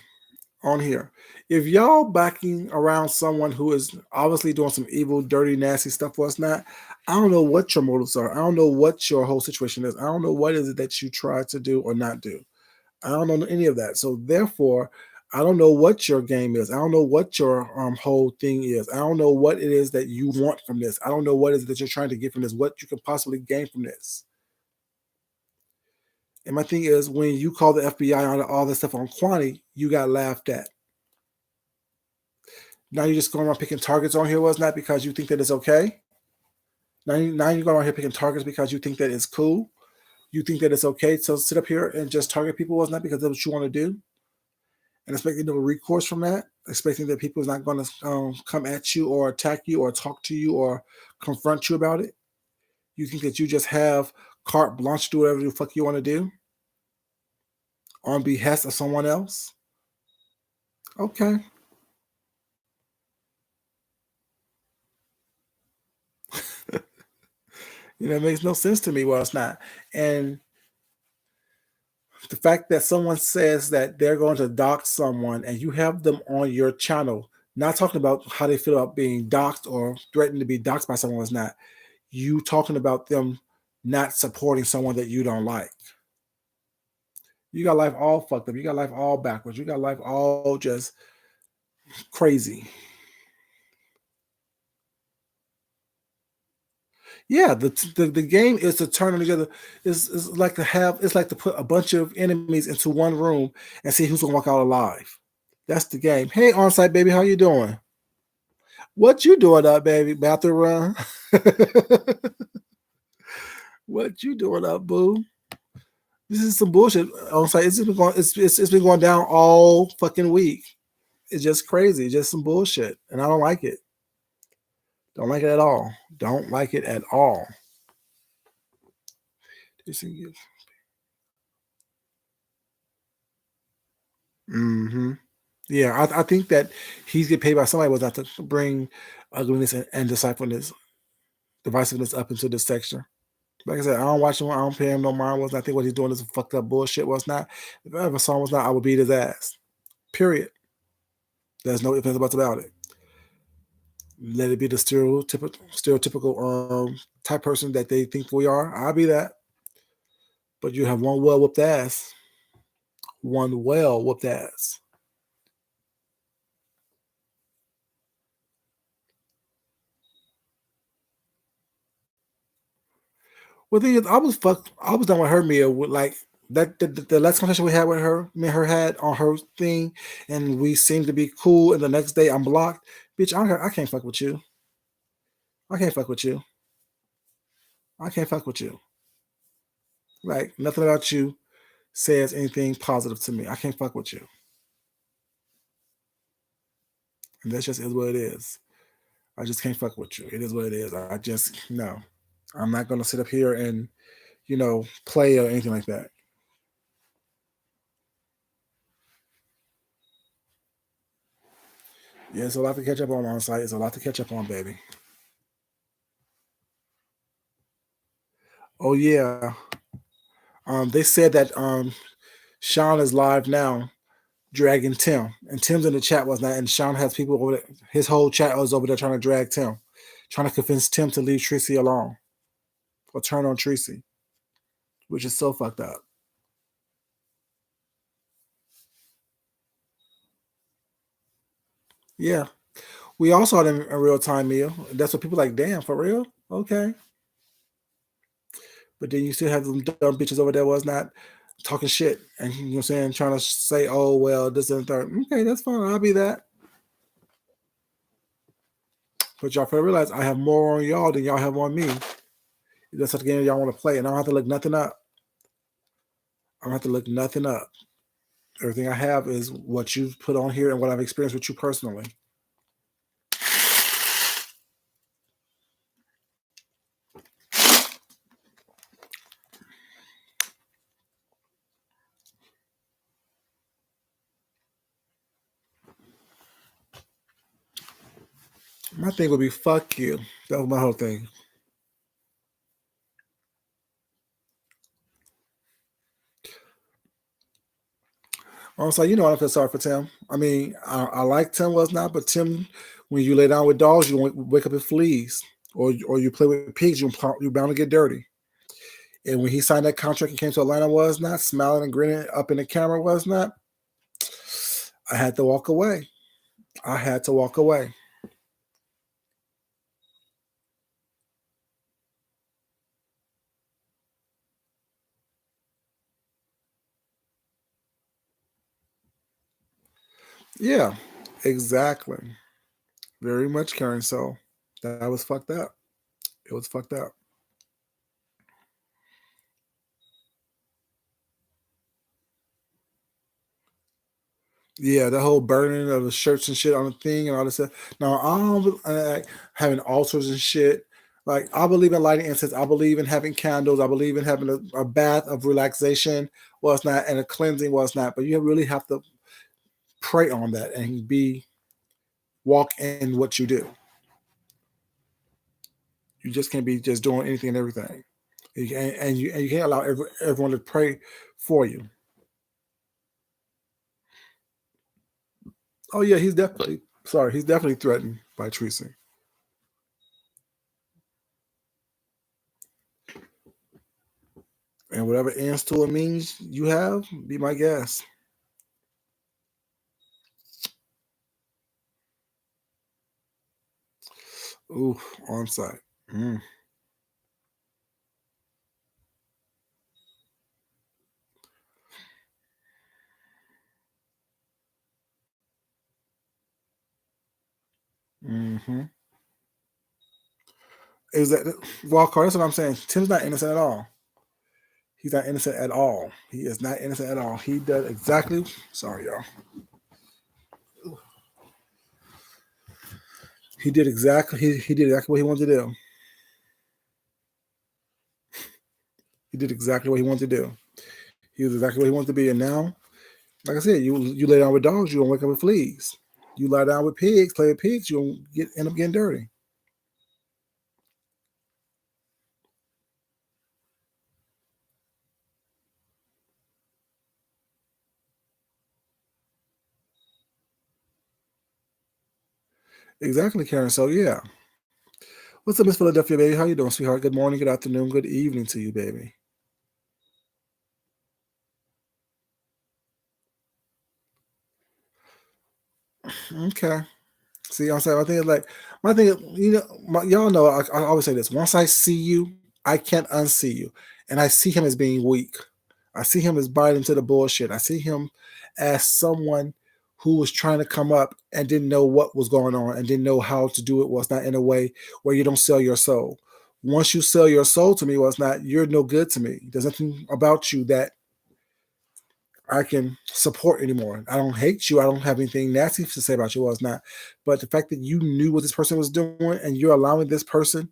Speaker 1: on here. If y'all backing around someone who is obviously doing some evil, dirty, nasty stuff for us not, I don't know what your motives are. I don't know what your whole situation is. I don't know what is it that you try to do or not do. I don't know any of that. So therefore, I don't know what your game is. I don't know what your whole thing is. I don't know what it is that you want from this. I don't know what it is that you're trying to get from this. What you can possibly gain from this. And my thing is, when you call the FBI on all this stuff on Quantity, you got laughed at. Now you're just going around picking targets on here, was not because you think that it's okay. Now you're going around here picking targets because you think that it's cool. You think that it's okay to sit up here and just target people, was not because that's what you want to do, and expecting no recourse from that, expecting that people is not going to come at you or attack you or talk to you or confront you about it. You think that you just have carte blanche to do whatever the fuck you want to do on behest of someone else? Okay. It makes no sense to me. Well, it's not. And the fact that someone says that they're going to dox someone and you have them on your channel, not talking about how they feel about being doxed or threatened to be doxed by someone, is not. You talking about them not supporting someone that you don't like. You got life all fucked up. You got life all backwards. You got life all just crazy. Yeah, the game is to turn them together. Is like to have. It's like to put a bunch of enemies into one room and see who's gonna walk out alive. That's the game. Hey, onsite baby, how you doing? What you doing up, baby? About to run? What you doing up, boo? This is some bullshit. Onsite. It's been going down all fucking week. It's just crazy. It's just some bullshit, and I don't like it. Don't like it at all. Don't like it at all. Mm-hmm. Yeah, I think that he's get paid by somebody was not to bring ugliness and divisiveness up into this sector. Like I said, I don't watch him. I don't pay him no mind. Was I think what he's doing is fucked up bullshit. Was not. If I ever saw him was not, I would beat his ass. Period. There's no ifs and buts about it. Let it be the stereotypical type person that they think we are. I'll be that. But you have one well whooped ass. One well whooped ass. Well, the thing is, I was done with her meal with like that. The last conversation we had with her, me and her had on her thing, and we seemed to be cool. And the next day, I'm blocked. Bitch, I can't fuck with you. I can't fuck with you. I can't fuck with you. Like nothing about you says anything positive to me. I can't fuck with you. And that's just is what it is. I just can't fuck with you. It is what it is. I just no. I'm not gonna sit up here and, play or anything like that. Yeah, it's a lot to catch up on site. It's a lot to catch up on, baby. Oh yeah. They said that Sean is live now, dragging Tim, and Tim's in the chat was not, and Sean has people over there. His whole chat was over there trying to drag Tim, trying to convince Tim to leave Tracy alone or turn on Tracy, which is so fucked up. Yeah, we all saw them in real time, Mia. That's what people like. Damn, for real? Okay. But then you still have them dumb bitches over there was not talking shit and you know what I'm saying, trying to say, oh well, this and third. Okay, that's fine. I'll be that. But y'all fail to realize I have more on y'all than y'all have on me. That's the game y'all want to play, and I don't have to look nothing up. I don't have to look nothing up. Everything I have is what you've put on here and what I've experienced with you personally. My thing would be fuck you. That was my whole thing. I was like, I feel sorry for Tim. I mean, I like Tim was not, but Tim, when you lay down with dogs, you don't wake up with fleas, or you play with pigs, you're bound to get dirty. And when he signed that contract and came to Atlanta, was not smiling and grinning up in the camera, was not. I had to walk away. I had to walk away. Yeah, exactly. Very much, Karen. So that was fucked up. It was fucked up. Yeah, the whole burning of the shirts and shit on the thing and all this stuff. Now, I don't like having altars and shit. Like, I believe in lighting incense. I believe in having candles. I believe in having a bath of relaxation. Well, it's not, and a cleansing. Well, it's not. But you really have to pray on that and walk in what you do. You just can't be just doing anything and everything. And you can't allow everyone to pray for you. Oh yeah, he's definitely threatened by Tracy. And whatever ends to it means you have, be my guest. Ooh, on site. Mm. Mm-hmm. Is that wild card? That's what I'm saying. Tim's not innocent at all. He's not innocent at all. He is not innocent at all. He does exactly. Sorry, y'all. He did exactly. He did exactly what he wanted to do. He did exactly what he wanted to do. He was exactly what he wanted to be. And now, like I said, you lay down with dogs, you gonna wake up with fleas. You lie down with pigs, play with pigs, you gonna end up getting dirty. Exactly, Karen. So yeah. What's up, Miss Philadelphia, baby? How you doing, sweetheart? Good morning, good afternoon, good evening to you, baby. Okay. See, I'm saying my thing is like my thing. Y'all know I always say this. Once I see you, I can't unsee you, and I see him as being weak. I see him as biting into the bullshit. I see him as someone who was trying to come up and didn't know what was going on and didn't know how to do it. Was not in a way where you don't sell your soul. Once you sell your soul to me, was not, you're no good to me. There's nothing about you that I can support anymore. I don't hate you. I don't have anything nasty to say about you. Was not, but the fact that you knew what this person was doing and you're allowing this person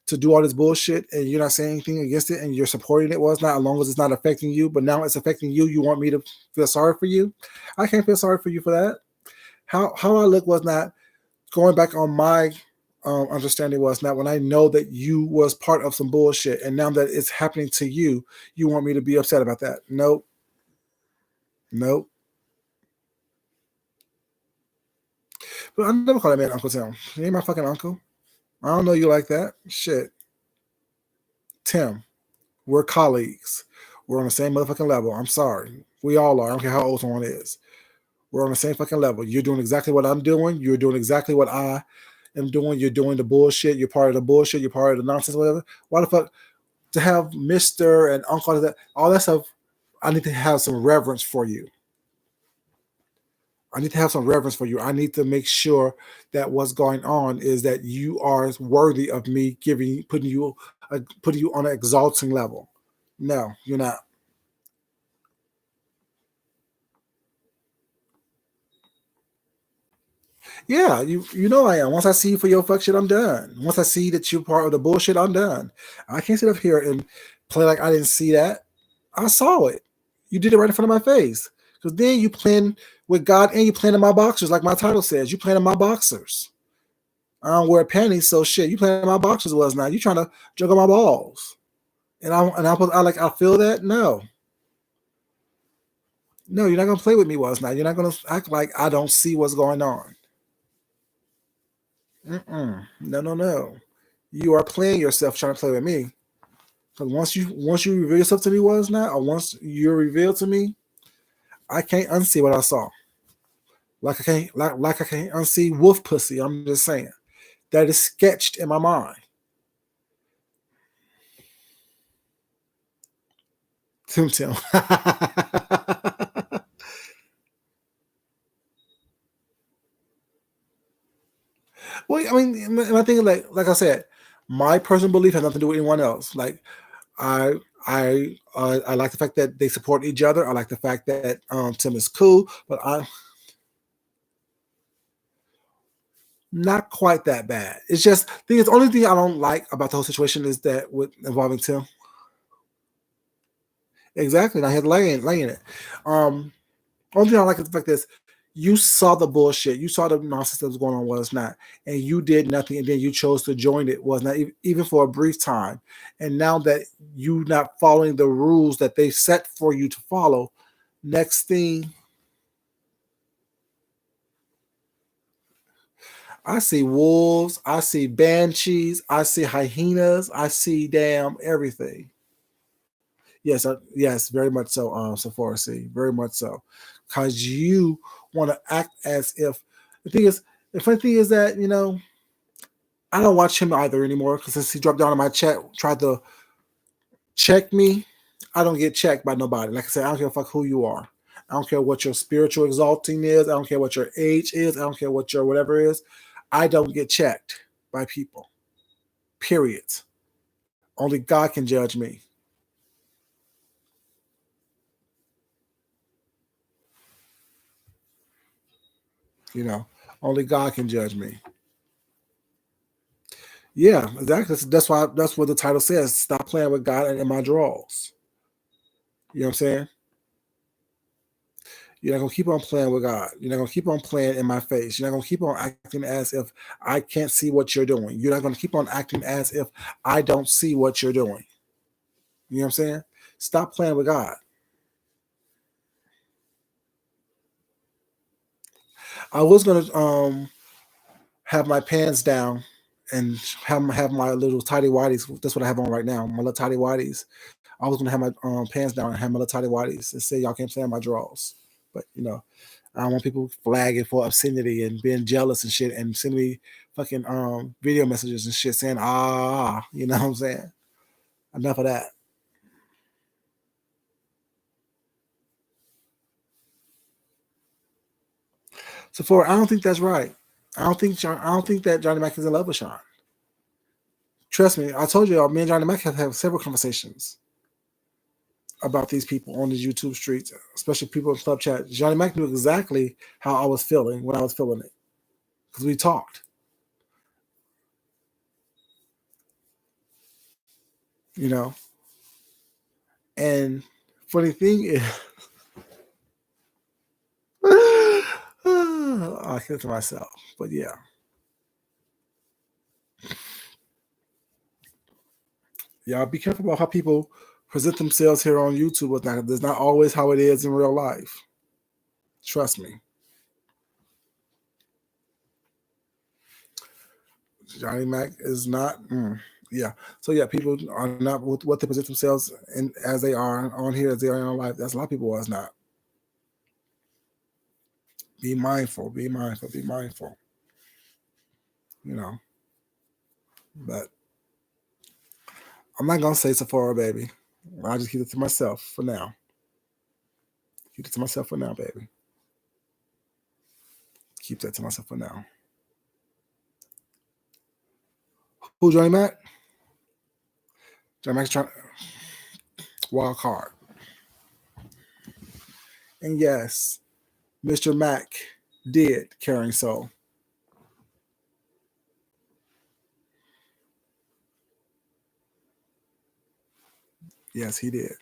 Speaker 1: to do all this bullshit and you're not saying anything against it and you're supporting it, was not, as long as it's not affecting you. But now it's affecting you. You want me to feel sorry for you? I can't feel sorry for you for that. How I look was not going back on my understanding, was not when I know that you was part of some bullshit and now that it's happening to you, you want me to be upset about that? Nope, nope. But I never call that man Uncle Tim. He ain't my fucking uncle. I don't know you like that. Shit. Tim, we're colleagues. We're on the same motherfucking level. I'm sorry. We all are. I don't care how old someone is. We're on the same fucking level. You're doing exactly what I'm doing. You're doing exactly what I am doing. You're doing the bullshit. You're part of the bullshit. You're part of the nonsense, whatever. Why the fuck to have Mister and Uncle, all that stuff? I need to have some reverence for you. I need to have some reverence for you. I need to make sure that what's going on is that you are worthy of me putting you on an exalting level. No, you're not. Yeah, you know I am. Once I see you for your fuck shit, I'm done. Once I see that you're part of the bullshit, I'm done. I can't sit up here and play like I didn't see that. I saw it. You did it right in front of my face. Because then you playing with God and you playing in my boxers, like my title says. You playing in my boxers. I don't wear panties, so shit. You playing in my boxers was now. You trying to juggle my balls. I feel that? No. No, you're not gonna play with me was now. You're not gonna act like I don't see what's going on. Mm-mm. No, no, no. You are playing yourself trying to play with me. Because once you reveal yourself to me was not, or once you're revealed to me, I can't unsee what I saw. Like I can't unsee wolf pussy. I'm just saying. That is sketched in my mind. Tim Tim. Well, I mean, my thing is like I said, my personal belief has nothing to do with anyone else. Like I I like the fact that they support each other. I like the fact that Tim is cool, but I'm not quite that bad. It's just the only thing I don't like about the whole situation is that with involving Tim. Exactly, and I had laying it. Um, Only thing I like is the fact is you saw the bullshit, you saw the nonsense that was going on was not, and you did nothing, and then you chose to join it was not even for a brief time. And now that you not following the rules that they set for you to follow, next thing I see wolves, I see banshees, I see hyenas, I see damn everything. Yes, yes, very much so. Sephora, see, very much so, because you want to act as if the thing is. The funny thing is that I don't watch him either anymore because since he dropped down in my chat, tried to check me, I don't get checked by nobody. Like I said, I don't care fuck who you are. I don't care what your spiritual exalting is. I don't care what your age is. I don't care what your whatever is. I don't get checked by people. Period. Only God can judge me. You know, only God can judge me. Yeah, exactly. That's why that's what the title says. Stop playing with God and in my drawers. You know what I'm saying? You're not gonna keep on playing with God. You're not gonna keep on playing in my face. You're not gonna keep on acting as if I can't see what you're doing. You're not gonna keep on acting as if I don't see what you're doing. You know what I'm saying? Stop playing with God. I was gonna have my pants down and have my little tidy whities. That's what I have on right now. My little tidy whities. I was gonna have my pants down and have my little tidy whities and say y'all can't play in my drawers. But I don't want people flagging for obscenity and being jealous and shit and sending me fucking video messages and shit saying you know what I'm saying? Enough of that. So for I don't think that's right. I don't think that Johnny Mac is in love with Sean. Trust me, I told you, me and Johnny Mac have had several conversations about these people on these YouTube streets, especially people in club chat. Johnny Mac knew exactly how I was feeling when I was feeling it because we talked. You know, and funny thing is, I kept it to myself, but yeah. Y'all be careful about how people present themselves here on YouTube with that. That's not always how it is in real life. Trust me. Johnny Mac is not. Yeah. So yeah, people are not with what they present themselves and as they are on here as they are in real life. That's a lot of people was not. Be mindful. Be mindful. Be mindful. You know. But I'm not gonna say Sephora, baby. I'll just keep it to myself for now. Keep it to myself for now, baby. Keep that to myself for now. Who Johnny Mac? Johnny Mac's trying wild card. And yes, Mr. Mac did Caring Soul. Yes, he did.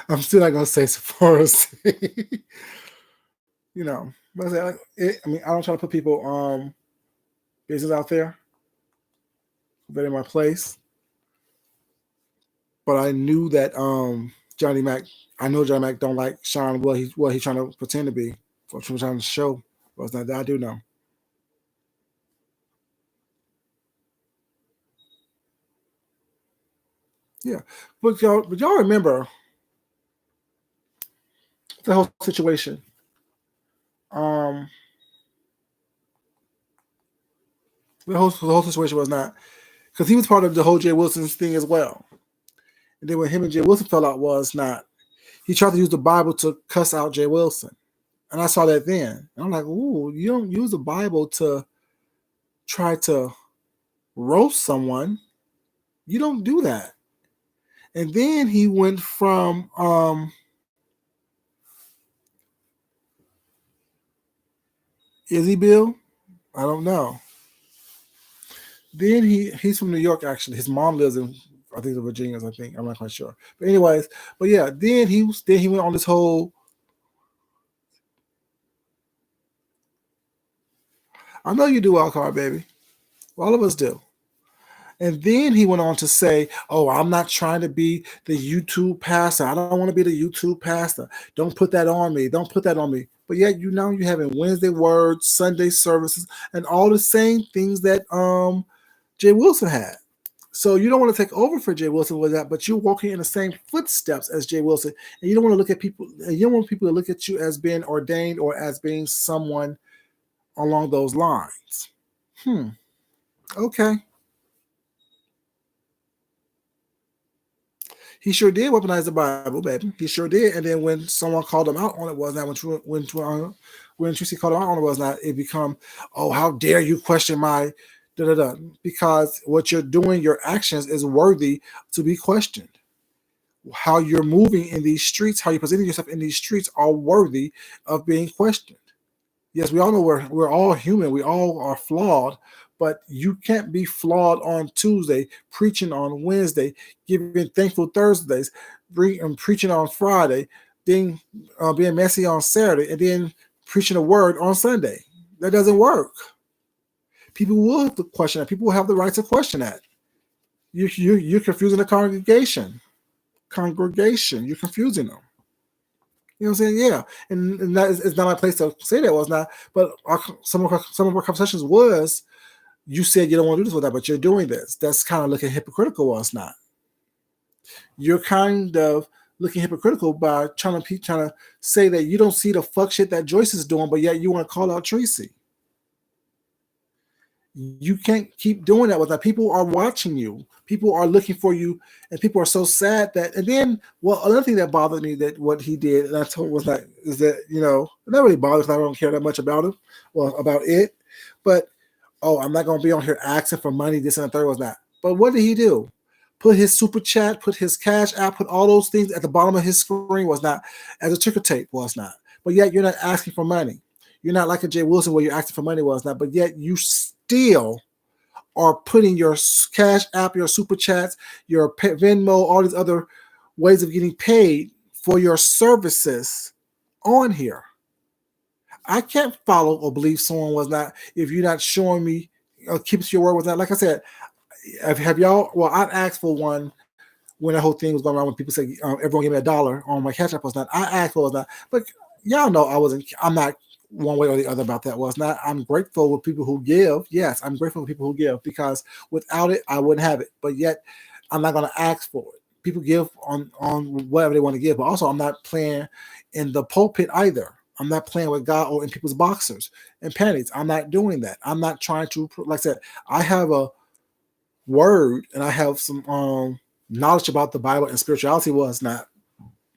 Speaker 1: I'm still not gonna say Sephora. You know, but I mean, I don't try to put people business out there, but in my place. But I knew that Johnny Mac. I know Johnny Mac don't like Sean. What he's trying to pretend to be. What he's trying to show. Was that I do know. Yeah, but y'all remember the whole situation. Um, the whole situation was not because he was part of the whole Jay Wilson's thing as well. And then when him and Jay Wilson fell out was not he tried to use the Bible to cuss out Jay Wilson. And I saw that then. And I'm like, ooh, you don't use the Bible to try to roast someone. You don't do that. And then he went from is he Bill? I don't know. Then he's from New York actually. His mom lives in I think the Virginias, I think. I'm not quite sure. But anyways, but yeah, then he went on this whole I know you do wild card, baby. All of us do. And then he went on to say, "Oh, I'm not trying to be the YouTube pastor. I don't want to be the YouTube pastor. Don't put that on me. Don't put that on me." But yet, you're having Wednesday words, Sunday services, and all the same things that Jay Wilson had. So you don't want to take over for Jay Wilson with that, but you're walking in the same footsteps as Jay Wilson, and you don't want to look at people. And you don't want people to look at you as being ordained or as being someone along those lines. Okay. He sure did weaponize the Bible, baby. He sure did. And then when someone called him out on it, was not when Tracy called him out on it, was not it become, oh, how dare you question my da da da? Because what you're doing, your actions is worthy to be questioned. How you're moving in these streets, how you're presenting yourself in these streets, are worthy of being questioned. Yes, we all know we're all human. We all are flawed, but you can't be flawed on Tuesday, preaching on Wednesday, giving thankful Thursdays, preaching on Friday, then being messy on Saturday, and then preaching a word on Sunday. That doesn't work. People will have to question that. People will have the right to question that. You're confusing the congregation. You're confusing them. You know what I'm saying? Yeah, and that is, it's not my place to say that was not. But some of our conversations was you said you don't want to do this with that, but you're doing this. That's kind of looking hypocritical. Was not. You're kind of looking hypocritical by trying to say that you don't see the fuck shit that Joyce is doing, but yet you want to call out Tracy. You can't keep doing that with that. People are watching you. People are looking for you, and people are so sad that. And then, well, another thing that bothered me that what he did, and I told was like, is that it not really bothers me. I don't care that much about him, well, about it. But oh, I'm not gonna be on here asking for money. This and the third was not. But what did he do? Put his super chat, put his cash app, put all those things at the bottom of his screen was not as a ticker tape was not. But yet you're not asking for money. You're not like a Jay Wilson where you're asking for money was not. But yet you still are putting your cash app, your super chats, your Venmo, all these other ways of getting paid for your services on here. I can't follow or believe someone was not if you're not showing me or keeps your word was not. Like I said, have y'all? Well, I asked for one when the whole thing was going around when people say everyone give me $1 on my cash app was not. I asked for was not, but y'all know I'm not one way or the other about that was not. I'm grateful with people who give. Yes, I'm grateful with people who give because without it, I wouldn't have it. But yet, I'm not going to ask for it. People give on whatever they want to give, but also I'm not playing in the pulpit either. I'm not playing with God or in people's boxers and panties. I'm not doing that. I'm not trying to, like I said, I have a word and I have some knowledge about the Bible and spirituality was not.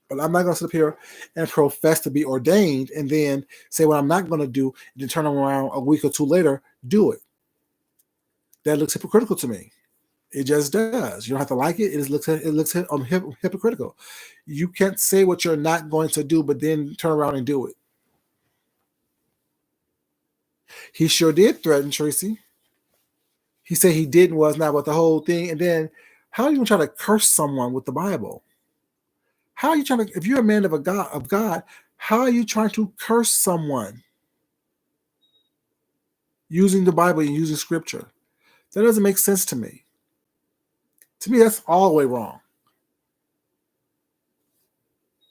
Speaker 1: But I'm not going to sit up here and profess to be ordained and then say what I'm not going to do and then turn around a week or two later, do it. That looks hypocritical to me. It just does. You don't have to like it. It looks hypocritical. You can't say what you're not going to do, but then turn around and do it. He sure did threaten Tracy. He said he didn't was not with the whole thing. And then how are you going to try to curse someone with the Bible? How are you trying to, if you're a man of God, how are you trying to curse someone using the Bible and using scripture? That doesn't make sense to me. To me, that's all the way wrong.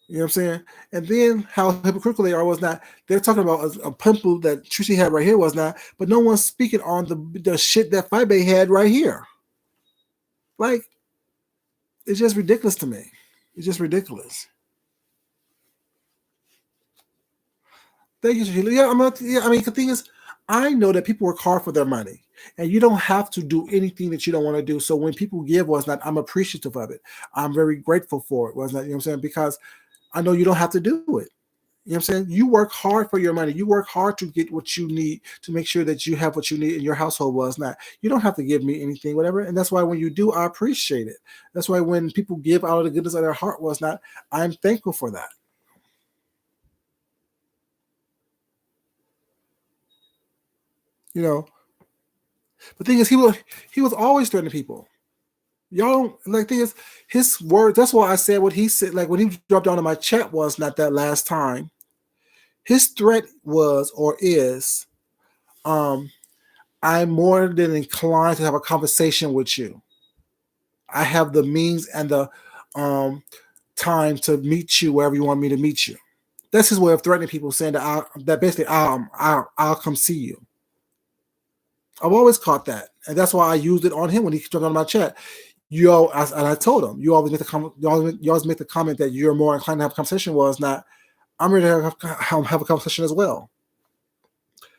Speaker 1: You know what I'm saying? And then how hypocritical they are was not. They're talking about a pimple that Tracy had right here was not, but no one's speaking on the shit that Fibe had right here. Like, it's just ridiculous to me. It's just ridiculous. Thank you, Sheila. Yeah, I mean, the thing is, I know that people work hard for their money, and you don't have to do anything that you don't want to do. So when people give was not, I'm appreciative of it. I'm very grateful for it. Was not, you know what I'm saying? Because I know you don't have to do it. You know what I'm saying? You work hard for your money. You work hard to get what you need to make sure that you have what you need in your household was not. You don't have to give me anything, whatever. And that's why when you do, I appreciate it. That's why when people give out of the goodness of their heart was not, I'm thankful for that. You know, the thing is, he was always threatening people. Y'all don't like thing is his words. That's why I said what he said. Like when he dropped down in my chat was not that last time. His threat was or is, I'm more than inclined to have a conversation with you. I have the means and the time to meet you wherever you want me to meet you. That's his way of threatening people, saying that basically I'll come see you. I've always caught that, and that's why I used it on him when he jumped on my chat. And I told him, you always make the comment that you're more inclined to have a conversation. Was not. I'm ready to have a conversation as well.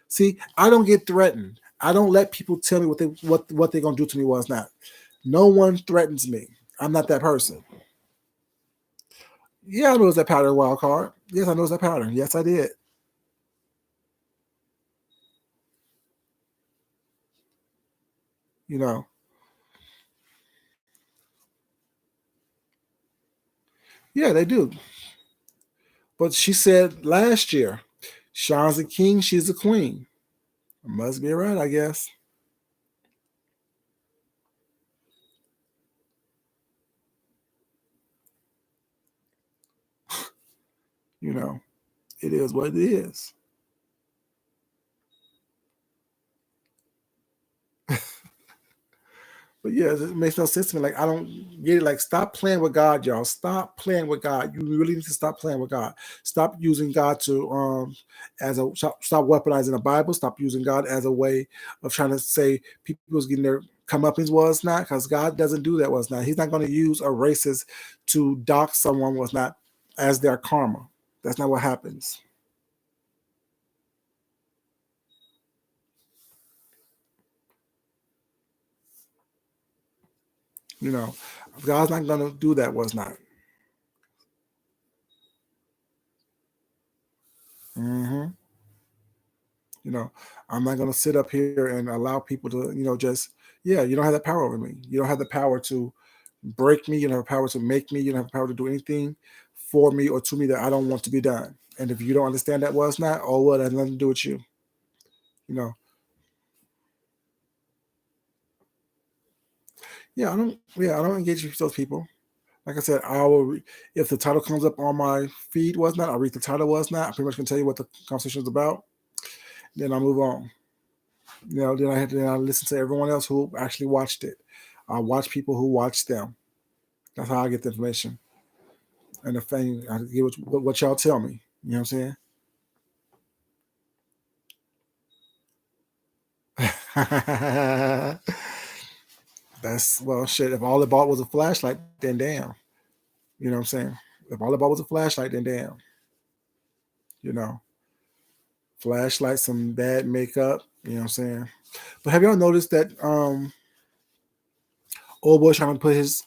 Speaker 1: See, I don't get threatened. I don't let people tell me what they're gonna do to me. Was not. No one threatens me. I'm not that person. Yeah, I know it's that pattern wild card. Yes, I know it's that pattern. Yes, I did. You know. Yeah, they do. But she said last year, Sean's a king, she's a queen. Must be right, I guess. You know, it is what it is. But yeah, it makes no sense to me. Like I don't get it. Like stop playing with God, y'all. Stop playing with God. You really need to stop playing with God. Stop using God to stop weaponizing the Bible. Stop using God as a way of trying to say people's getting their comeuppance was not because God doesn't do that was not. He's not going to use a racist to dock someone was not as their karma. That's not what happens. You know, God's not gonna do that. Was not. Hmm. You know, I'm not gonna sit up here and allow people to, just yeah. You don't have that power over me. You don't have the power to break me. You don't have the power to make me. You don't have the power to do anything for me or to me that I don't want to be done. And if you don't understand that, was not, oh well, that has nothing to do with you. You know, yeah, I don't. Yeah, I don't engage with those people. Like I said, I will. If the title comes up on my feed, was not. I'll read the title. Was not. I pretty much can tell you what the conversation is about. Then I move on. Then I listen to everyone else who actually watched it. I watch people who watch them. That's how I get the information. And the thing I get what y'all tell me. You know what I'm saying? That's well shit. If all it bought was a flashlight, then damn. You know what I'm saying? If all it bought was a flashlight, then damn. You know. Flashlight, some bad makeup, you know what I'm saying? But have y'all noticed that old boy trying to put his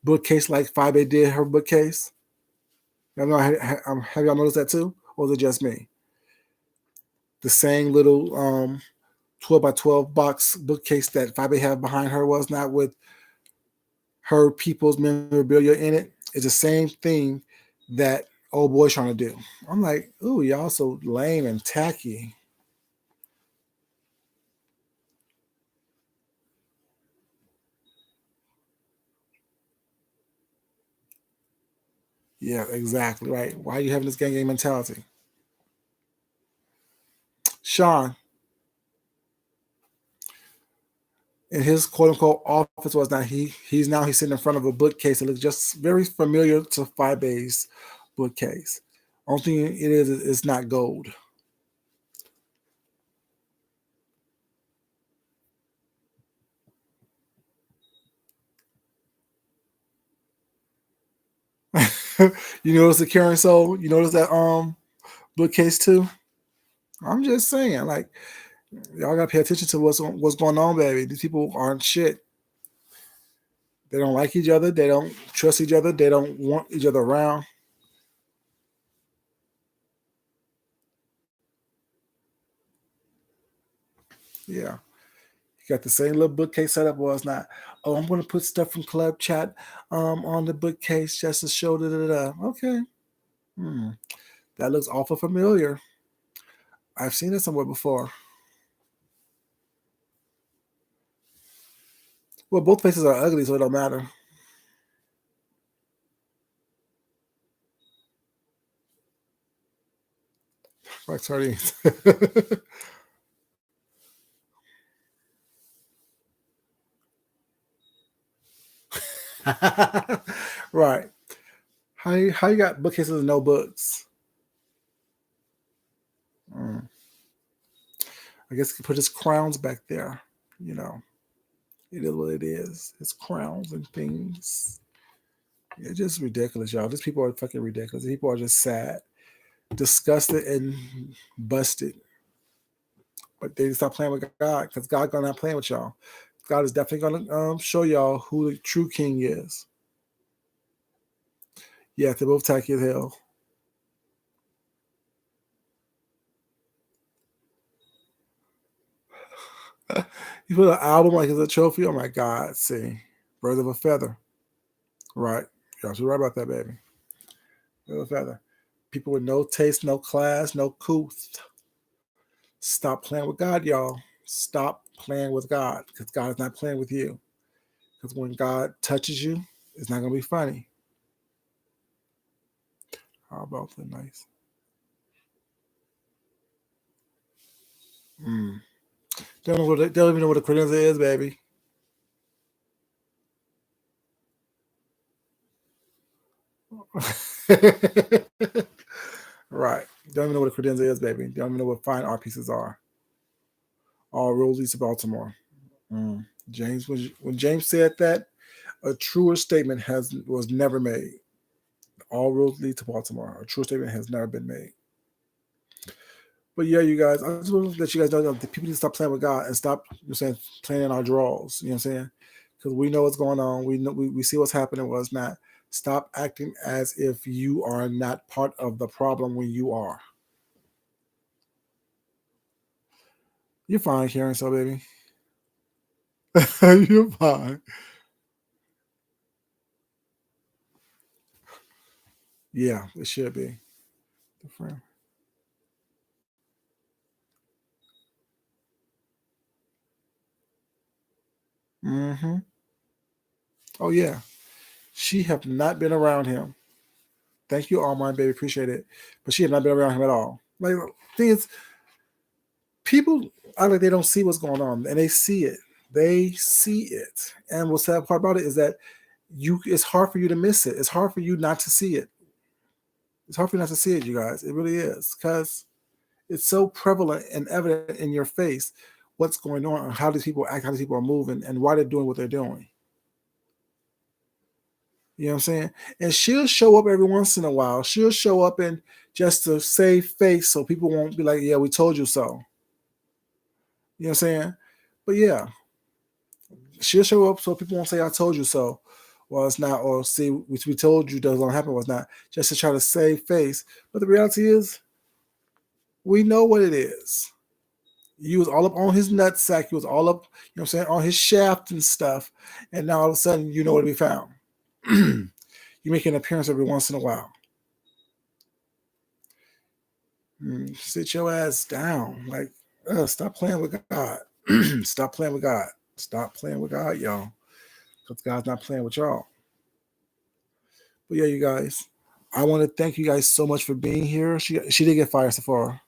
Speaker 1: bookcase like 5A did her bookcase? Y'all know, have y'all noticed that too? Or is it just me? The same little 12 by 12 box bookcase that 5A had behind her, was not, with her people's memorabilia in it. It's the same thing that old boy's trying to do. I'm like, ooh, y'all so lame and tacky. Yeah, exactly right. Why are you having this gang mentality? Sean, in his quote unquote office, was not, he's sitting in front of a bookcase that looks just very familiar to Five A's bookcase. Only thing it is it's not gold. You notice the Karen Soul? You notice that bookcase too? I'm just saying, like, y'all gotta pay attention to what's going on, baby. These people aren't shit. They don't like each other. They don't trust each other. They don't want each other around. Yeah. You got the same little bookcase setup, was not. Oh, I'm gonna put stuff from Club Chat on the bookcase just to show Okay. Hmm. That looks awful familiar. I've seen it somewhere before. Well, both faces are ugly, so it don't matter. Like sardines. Right. How you got bookcases and no books? Mm. I guess he could put his crowns back there. You know, it is what it is. His crowns and things. It's just ridiculous, y'all. These people are fucking ridiculous. People are just sad, disgusted, and busted. But they stop playing with God because God gonna not playing with y'all. God is definitely gonna show y'all who the true king is. Yeah, they're both tacky as hell. You put an album like it's a trophy. Oh my God! See, birds of a feather. Right. You're absolutely right about that, baby. Birds of a feather. People with no taste, no class, no couth. Stop playing with God, y'all. Stop playing with God because God is not playing with you. Because when God touches you, it's not gonna be funny. How about the nice? Mm. They don't even know what a credenza is, baby. Right. Don't even know what a credenza is, baby. Don't even know what fine art pieces are. All roads lead to Baltimore. Mm. James, when James said that, a truer statement was never made. All roads lead to Baltimore. A true statement has never been made. But yeah, you guys, I just want to let you guys know that the people need to stop playing with God and stop, saying, playing in our draws. You know what I'm saying? because we know what's going on. We know we see what's happening, what's not. Stop acting as if you are not part of the problem when you are. You're fine, Karen. So, baby, you're fine. Yeah, it should be. Different. Mm-hmm. Oh yeah, she have not been around him. Thank you, all my baby, appreciate it. But she have not been around him at all. Like, thing is, people act like they don't see what's going on, and they see it. They see it. And what's sad part about it is that it's hard for you to miss it. It's hard for you not to see it. It's hard for you not to see it, you guys. It really is. Because it's so prevalent and evident in your face what's going on, how these people act, how these people are moving, and why they're doing what they're doing. You know what I'm saying? And she'll show up every once in a while. She'll show up and just to save face so people won't be like, yeah, we told you so. You know what I'm saying? But yeah, she'll show up so people won't say I told you so. Well, it's not, or see, which we told you doesn't happen was not, just to try to save face. But the reality is, we know what it is. You was all up on his nutsack. You was all up, you know what I'm saying, on his shaft and stuff. And now all of a sudden, you know where to be found. You make an appearance every once in a while. Sit your ass down. Like, stop playing with God. Stop playing with God. Stop playing with God, y'all. Because God's not playing with y'all. But yeah, you guys, I want to thank you guys so much for being here. She did get fired so far.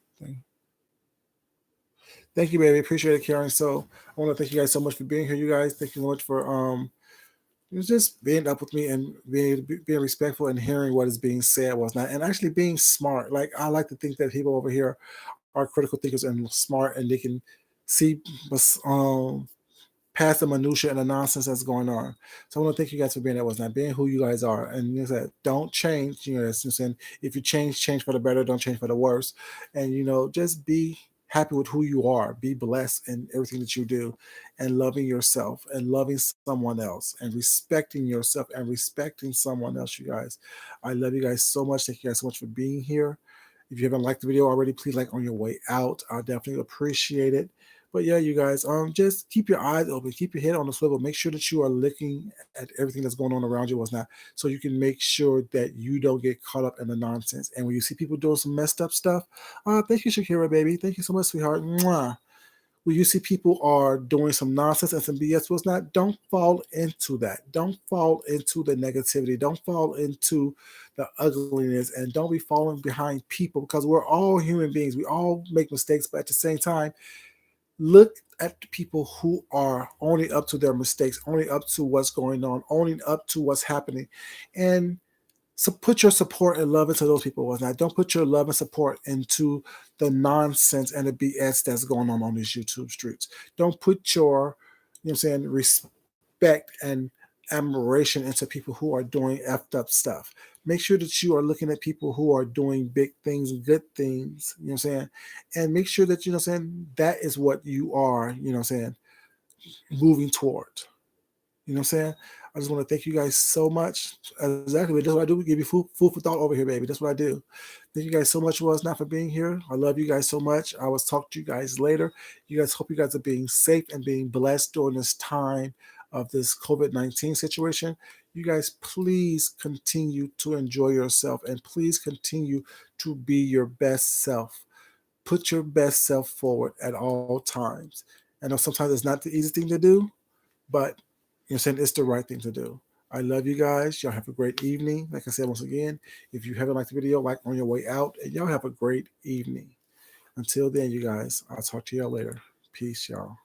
Speaker 1: Thank you, baby. Appreciate it, Karen. So I want to thank you guys so much for being here, you guys. Thank you so much for just being up with me and being respectful and hearing what is being said, what's not, and actually being smart. Like, I like to think that people over here are critical thinkers and smart, and they can see um past the minutia and the nonsense that's going on. So I want to thank you guys for being that was not being who you guys are. And you said, don't change. You know, that's saying, if you change for the better. Don't change for the worse. And just be happy with who you are. Be blessed in everything that you do, and loving yourself and loving someone else and respecting yourself and respecting someone else. You guys, I love you guys so much. Thank you guys so much for being here. If you haven't liked the video already, please like on your way out. I'll definitely appreciate it. But yeah, you guys, just keep your eyes open, keep your head on the swivel. Make sure that you are looking at everything that's going on around you, what's not, so you can make sure that you don't get caught up in the nonsense. And when you see people doing some messed up stuff, thank you, Shakira, baby. Thank you so much, sweetheart. Mwah. When you see people are doing some nonsense and some BS, what's not, don't fall into that. Don't fall into the negativity. Don't fall into the ugliness, and don't be falling behind people, because we're all human beings. We all make mistakes, but at the same time, look at the people who are owning up to their mistakes, owning up to what's going on, owning up to what's happening, and so put your support and love into those people. Was not. Don't put your love and support into the nonsense and the BS that's going on these YouTube streets. Don't put your, respect and admiration into people who are doing effed up stuff. Make sure that you are looking at people who are doing big things, good things, and make sure that, that is what you are, moving toward. You know what I'm saying? I just want to thank you guys so much. Exactly. That's what I do. We give you food for thought over here, baby. That's what I do. Thank you guys so much, was not for being here. I love you guys so much. I will talk to you guys later. You guys, hope you guys are being safe and being blessed during this time of this COVID-19 situation. You guys, please continue to enjoy yourself, and please continue to be your best self. Put your best self forward at all times. I know sometimes it's not the easy thing to do, but saying, it's the right thing to do. I love you guys. Y'all have a great evening. Like I said, once again, if you haven't liked the video, like on your way out, and y'all have a great evening. Until then, you guys, I'll talk to y'all later. Peace, y'all.